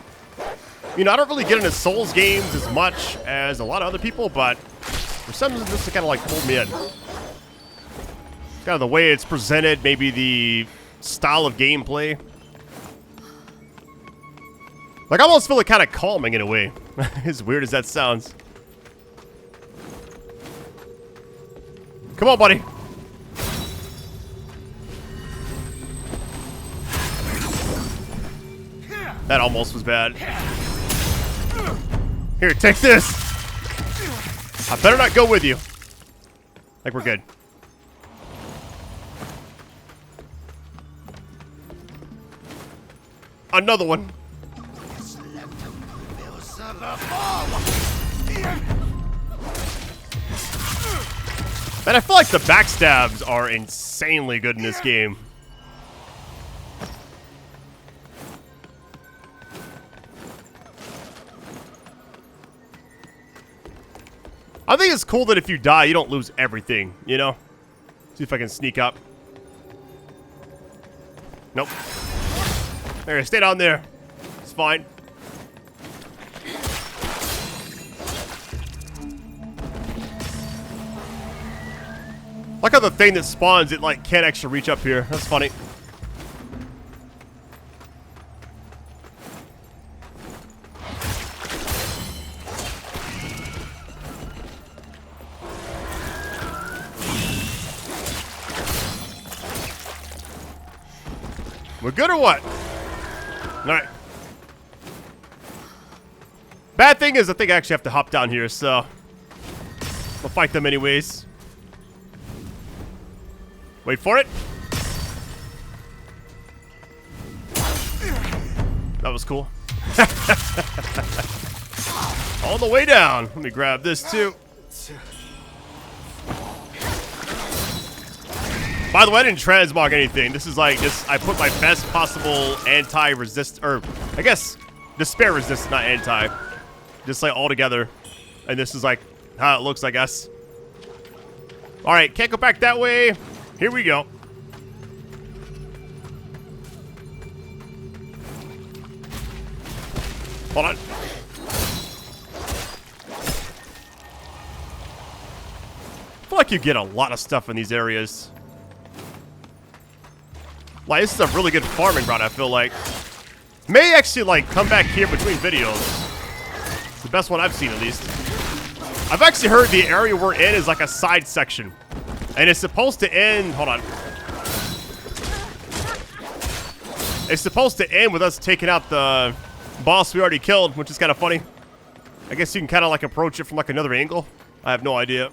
you know, I don't really get into Souls games as much as a lot of other people, but for some reason this kind of like pulled me in. Kind of the way it's presented, maybe the style of gameplay. Like, I almost feel it kind of calming in a way. As weird as that sounds. Come on, buddy. That almost was bad. Here, take this. I better not go with you. I think we're good. Another one. Man, I feel like the backstabs are insanely good in this game. I think it's cool that if you die, you don't lose everything, you know? See if I can sneak up. Nope. There, stay down there. It's fine. Like how the thing that spawns, it like can't actually reach up here. That's funny. We're good or what? Alright. Bad thing is I think I actually have to hop down here, so we'll fight them anyways. Wait for it. That was cool. All the way down. Let me grab this too. By the way, I didn't transmog anything. This is like just I put my best possible anti-resist, or I guess despair resist, not anti. Just like all together. And this is like how it looks, I guess. Alright, can't go back that way. Here we go. Hold on. I feel like you get a lot of stuff in these areas. Like, this is a really good farming route, I feel like. May actually, like, come back here between videos. It's the best one I've seen, at least. I've actually heard the area we're in is like a side section. And it's supposed to end... Hold on. It's supposed to end with us taking out the boss we already killed, which is kind of funny. I guess you can kind of, like, approach it from, like, another angle. I have no idea.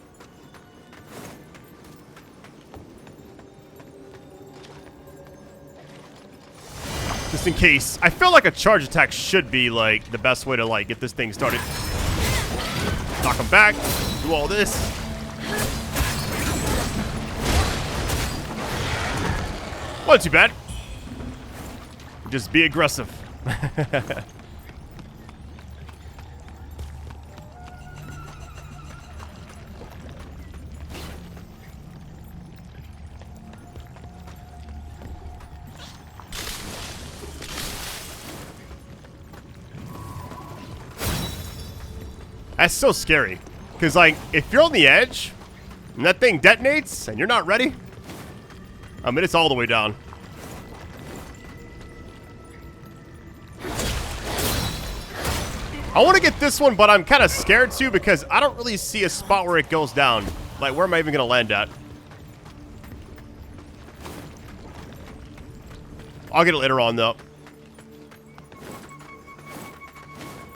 Just in case. I feel like a charge attack should be, like, the best way to, like, get this thing started. Knock him back. Do all this. Wasn't too bad. Just be aggressive. That's so scary. Because, like, if you're on the edge and that thing detonates and you're not ready, I mean, it's all the way down. I want to get this one, but I'm kind of scared too because I don't really see a spot where it goes down. Like, where am I even going to land at? I'll get it later on, though.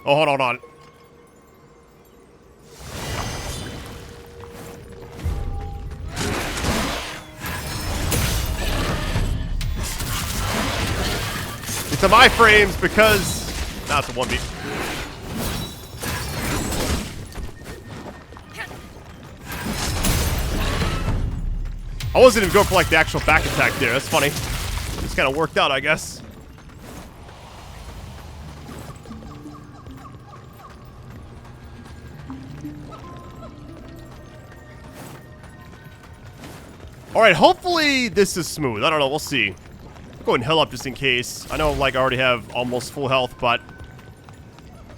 Oh, hold on. It's some iframes because... Now it's a 1v. I wasn't even going for like the actual back attack there. That's funny. Just kind of worked out, I guess. Alright, hopefully this is smooth. I don't know, we'll see. I'll go and heal up just in case. I know, like, I already have almost full health, but...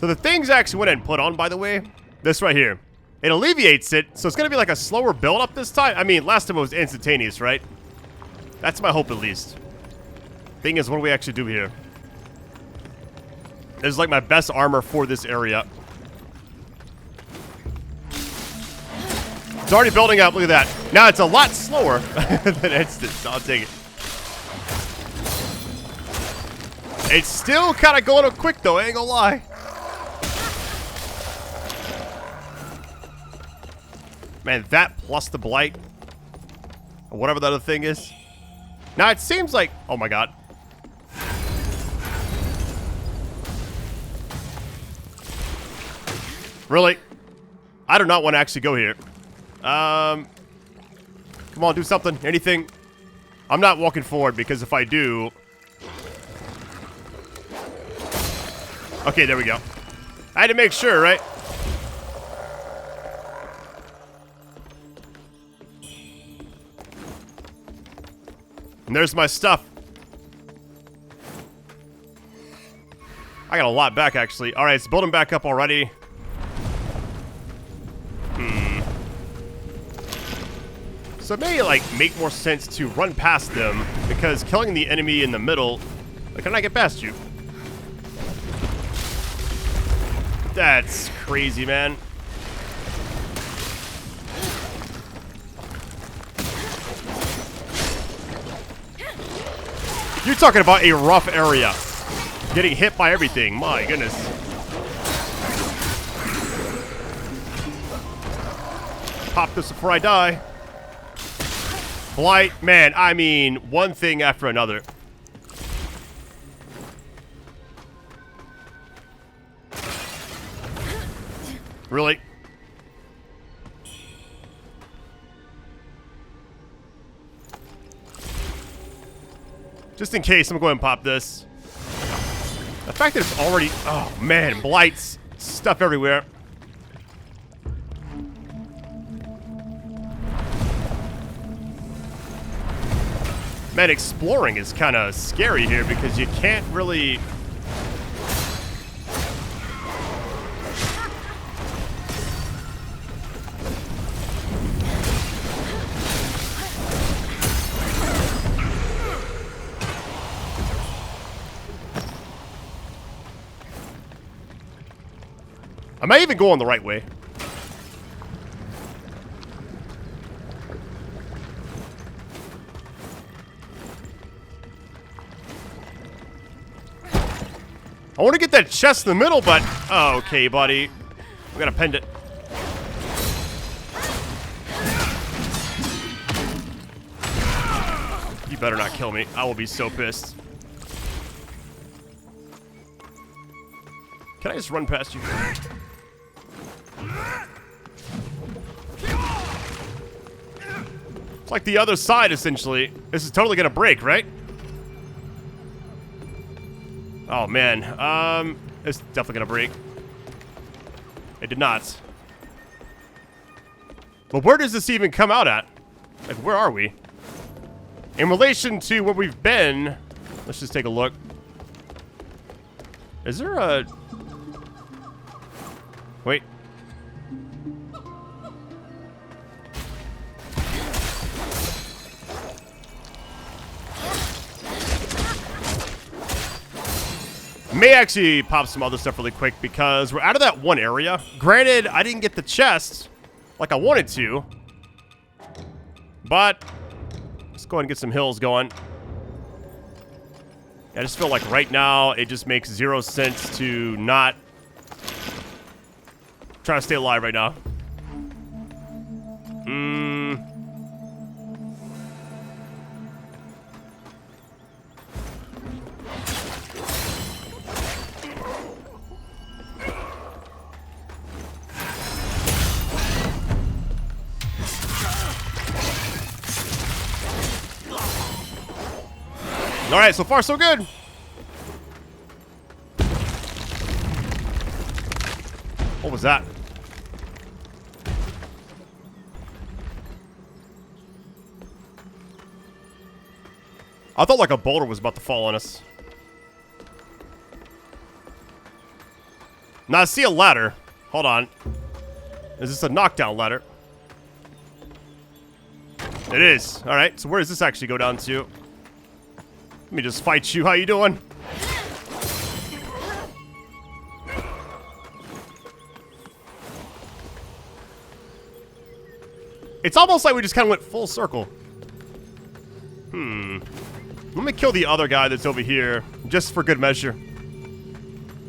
So the things I actually went and put on, by the way, this right here. It alleviates it, so it's going to be like a slower build up this time. I mean, last time it was instantaneous, right? That's my hope, at least. Thing is, what do we actually do here? This is like my best armor for this area. It's already building up, look at that. Now it's a lot slower than instant, so I'll take it. It's still kind of going up quick, though, I ain't gonna lie. Man, that plus the blight, or whatever the other thing is. Now it seems like, oh my god. Really? I do not want to actually go here. Come on, do something, anything. I'm not walking forward because if I do... Okay, there we go. I had to make sure, right? And there's my stuff. I got a lot back, actually. All right, it's building back up already. So it may, like, make more sense to run past them, because killing the enemy in the middle... Like, can I get past you? That's crazy, man. You're talking about a rough area. Getting hit by everything. My goodness. Pop this before I die. Blight, man, I mean, one thing after another. Really? Just in case, I'm going to pop this. The fact that it's already... Oh, man, blights. Stuff everywhere. Man, exploring is kind of scary here because you can't really... Am I even going the right way? I want to get that chest in the middle, but... Oh, okay, buddy. We got a pendant. You better not kill me. I will be so pissed. Can I just run past you? It's like the other side, essentially. This is totally gonna break, right? Oh, man. It's definitely gonna break. It did not. But where does this even come out at? Like, where are we? In relation to where we've been, let's just take a look. Is there a... Wait. May actually pop some other stuff really quick because we're out of that one area. Granted, I didn't get the chest like I wanted to. But let's go ahead and get some hills going. I just feel like right now it just makes 0 sense to not try to stay alive right now. All right, so far so good. What was that? I thought like a boulder was about to fall on us. Now I see a ladder. Hold on. Is this a knockdown ladder? It is. All right, so where does this actually go down to? Let me just fight you. How you doing? It's almost like we just kind of went full circle. Let me kill the other guy that's over here, just for good measure.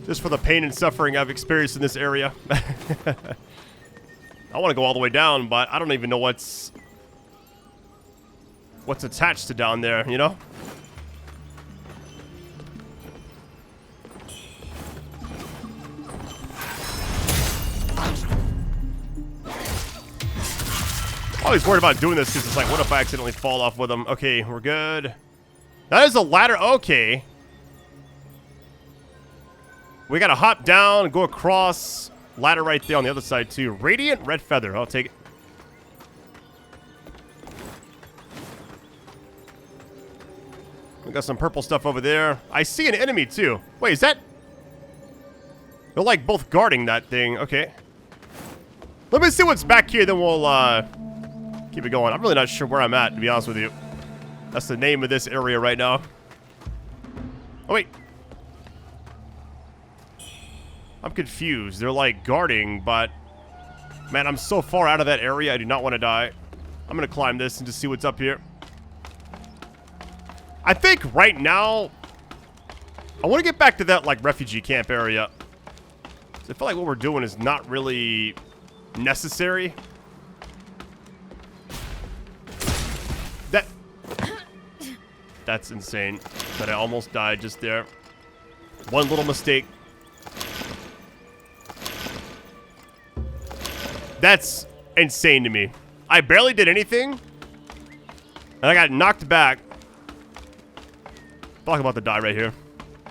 Just for the pain and suffering I've experienced in this area. I want to go all the way down, but I don't even know what's attached to down there, you know? I'm always worried about doing this because it's like, what if I accidentally fall off with them? Okay, we're good. That is a ladder. Okay. We gotta hop down and go across. Ladder right there on the other side too. Radiant red feather. I'll take it. We got some purple stuff over there. I see an enemy too. Wait, is that? They're like both guarding that thing. Okay. Let me see what's back here, then we'll keep it going. I'm really not sure where I'm at, to be honest with you. That's the name of this area right now. Oh, wait. I'm confused. They're like guarding, but man, I'm so far out of that area. I do not want to die. I'm going to climb this and just see what's up here. I think right now, I want to get back to that like refugee camp area. I feel like what we're doing is not really necessary. That's insane. But I almost died just there. One little mistake. That's insane to me. I barely did anything. And I got knocked back. Talk about to die right here.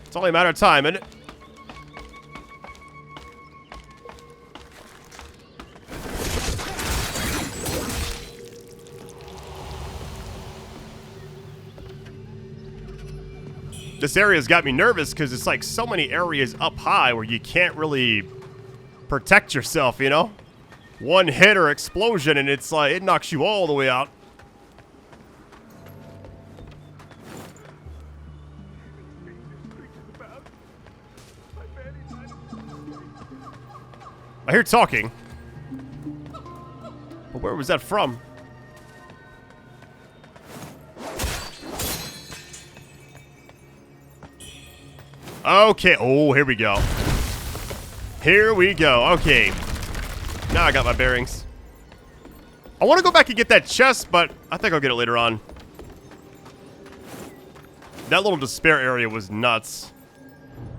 It's only a matter of time, isn't it? This area's got me nervous because it's like so many areas up high where you can't really protect yourself, you know? One hit or explosion and it's like, it knocks you all the way out. I hear talking. But where was that from? Okay. Oh, here we go. Here we go. Okay. Now I got my bearings. I want to go back and get that chest, but I think I'll get it later on. That little despair area was nuts.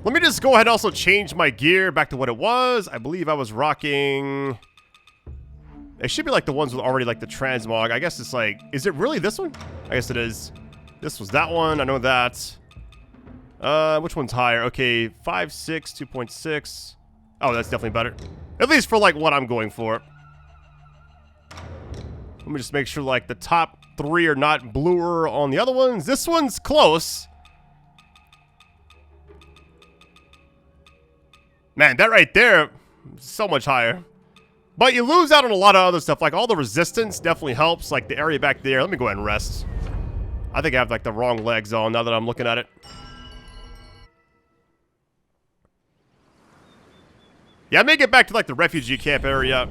Let me just go ahead and also change my gear back to what it was. I believe I was rocking... It should be like the ones with already like the transmog. I guess it's like... Is it really this one? I guess it is. This was that one. I know that. Which one's higher? Okay, 5, 6, 2.6. Oh, that's definitely better. At least for like what I'm going for. Let me just make sure like the top 3 are not bluer on the other ones. This one's close. Man, that right there, so much higher. But you lose out on a lot of other stuff. Like all the resistance definitely helps. Like the area back there. Let me go ahead and rest. I think I have like the wrong legs on now that I'm looking at it. Yeah, I may get back to like the refugee camp area.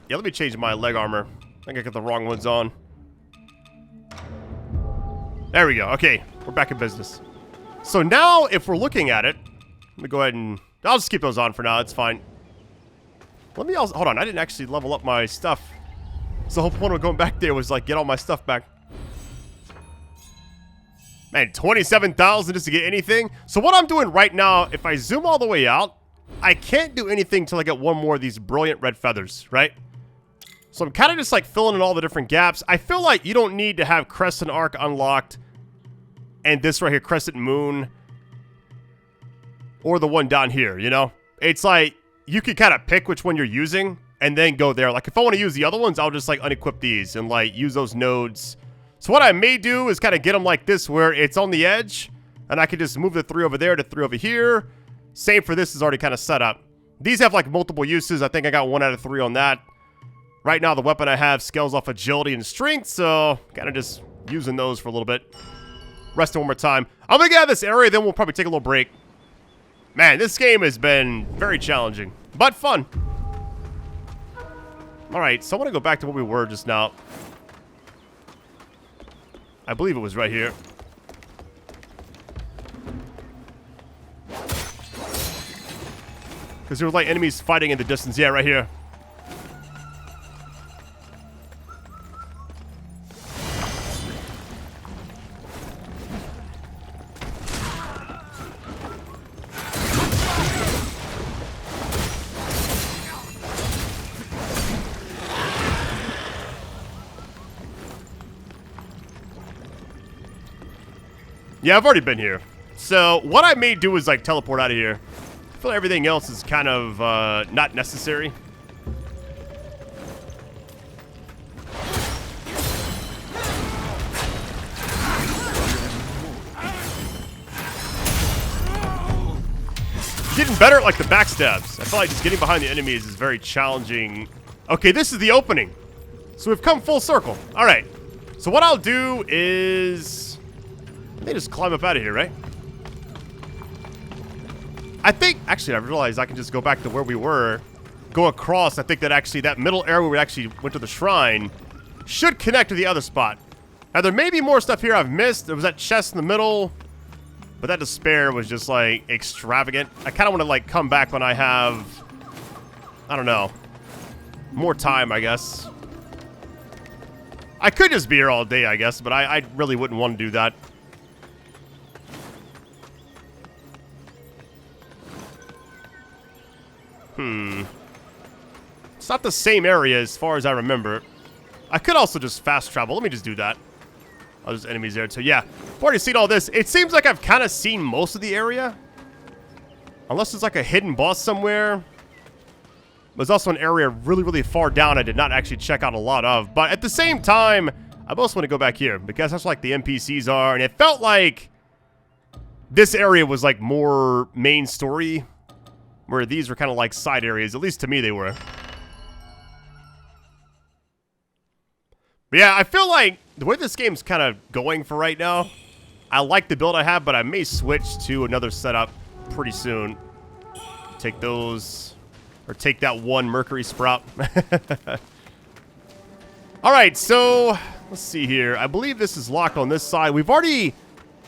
Yeah, let me change my leg armor. I think I got the wrong ones on. There we go. Okay, we're back in business. So now, if we're looking at it, let me go ahead and... I'll just keep those on for now. It's fine. Let me also... Hold on. I didn't actually level up my stuff. So the whole point of going back there was, like, get all my stuff back. Man, 27,000 just to get anything? So what I'm doing right now, if I zoom all the way out, I can't do anything till I get one more of these brilliant red feathers, right? So I'm kind of just, like, filling in all the different gaps. I feel like you don't need to have Crescent Arc unlocked and this right here, Crescent Moon, or the one down here, you know? It's like, you can kind of pick which one you're using and then go there. Like, if I want to use the other ones, I'll just, like, unequip these and, like, use those nodes. So what I may do is kind of get them like this, where it's on the edge, and I can just move the 3 over there to 3 over here. Same for this is already kind of set up. These have, like, multiple uses. I think I got 1 out of 3 on that. Right now, the weapon I have scales off agility and strength, so kind of just using those for a little bit. Resting one more time. I'm going to get out of this area, then we'll probably take a little break. Man, this game has been very challenging, but fun. Alright, so I want to go back to where we were just now. I believe it was right here. Because there were, like, enemies fighting in the distance. Yeah, right here. Yeah, I've already been here. So, what I may do is, like, teleport out of here. I feel like everything else is kind of, not necessary. Getting better at, like, the backstabs. I feel like just getting behind the enemies is very challenging. Okay, this is the opening. So we've come full circle. Alright. So what I'll do is... They just climb up out of here, right? I think... Actually, I realized I can just go back to where we were. Go across. I think that actually that middle area where we actually went to the shrine should connect to the other spot. Now, there may be more stuff here I've missed. There was that chest in the middle. But that despair was just, like, extravagant. I kind of want to, like, come back when I have... I don't know. More time, I guess. I could just be here all day, I guess. But I really wouldn't want to do that. It's not the same area as far as I remember. I could also just fast travel. Let me just do that. Oh, there's enemies there too. Yeah, I've already seen all this. It seems like I've kind of seen most of the area. Unless there's like a hidden boss somewhere. There's also an area really, really far down I did not actually check out a lot of. But at the same time, I also want to go back here. Because that's like the NPCs are. And it felt like this area was like more main story. Where these were kind of like side areas. At least to me they were. But yeah, I feel like the way this game's kind of going for right now, I like the build I have, but I may switch to another setup pretty soon. Take those, or take that one Mercury Sprout. Alright, so let's see here. I believe this is locked on this side. We've already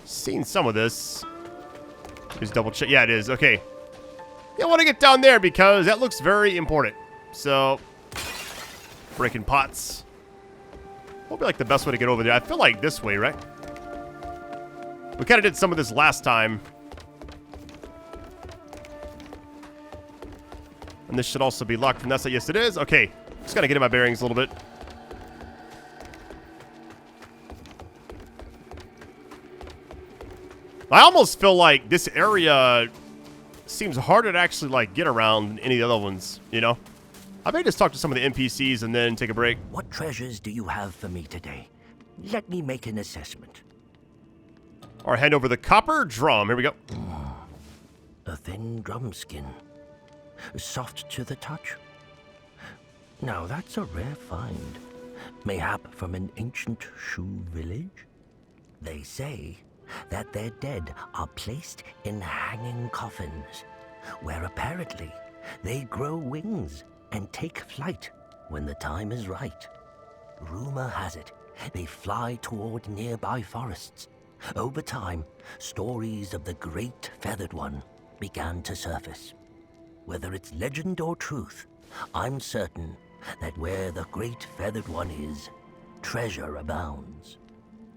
seen some of this. Just double check. Yeah, it is. Okay. Yeah, I want to get down there because that looks very important. So, breaking pots. What would be like the best way to get over there? I feel like this way, right? We kind of did some of this last time. And this should also be locked from that side. Yes, it is. Okay. Just got to get in my bearings a little bit. I almost feel like this area seems harder to actually, like, get around than any of the other ones, you know? I may just talk to some of the NPCs and then take a break. What treasures do you have for me today? Let me make an assessment. All right, hand over the copper drum. Here we go. A thin drum skin. Soft to the touch. Now, that's a rare find. Mayhap from an ancient Shu village? They say that their dead are placed in hanging coffins, where apparently they grow wings and take flight when the time is right. Rumor has it they fly toward nearby forests, Over time, stories of the Great Feathered One began to surface. Whether it's legend or truth, I'm certain that where the Great Feathered One is, treasure abounds.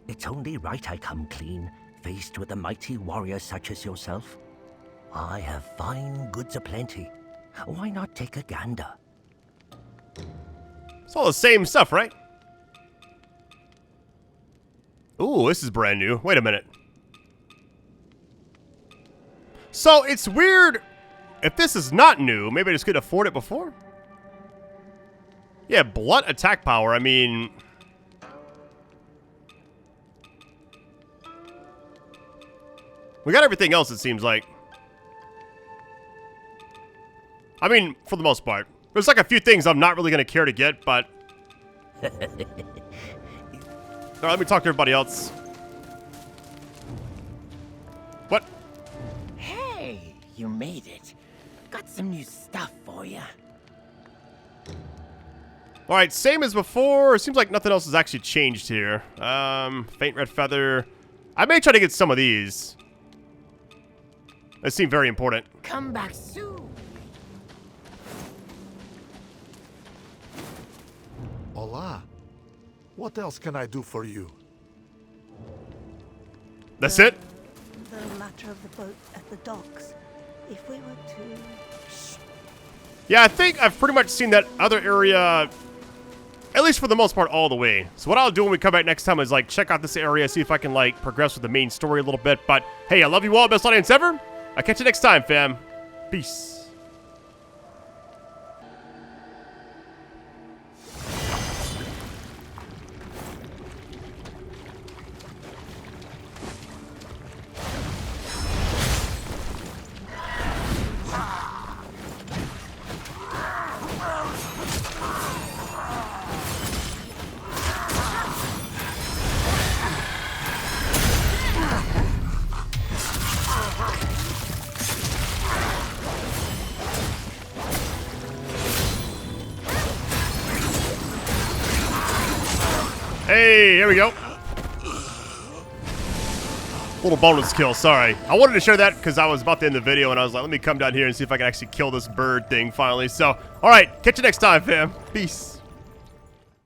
It's only right I come clean, faced with a mighty warrior such as yourself. I have fine goods aplenty. Why not take a gander? It's all the same stuff, right? Ooh, this is brand new. Wait a minute. So, it's weird. If this is not new, maybe I just could afford it before? Yeah, blunt attack power. I mean... we got everything else, it seems like. I mean, for the most part. There's like a few things I'm not really going to care to get, but... Alright, let me talk to everybody else. What? Hey, you made it. Got some new stuff for you. Alright, same as before. It seems like nothing else has actually changed here. Faint red feather. I may try to get some of these. They seem very important. Come back soon. Hola. What else can I do for you? That's it? The matter of the boat at the docks. If we were to... Yeah, I think I've pretty much seen that other area, at least for the most part, all the way. So what I'll do when we come back next time is, like, check out this area, see if I can, like, progress with the main story a little bit. But, hey, I love you all. Best audience ever. I'll catch you next time, fam. Peace. Hey, here we go. Little bonus kill, sorry. I wanted to share that because I was about to end the video and I was like, let me come down here and see if I can actually kill this bird thing finally. So, alright, catch you next time, fam. Peace.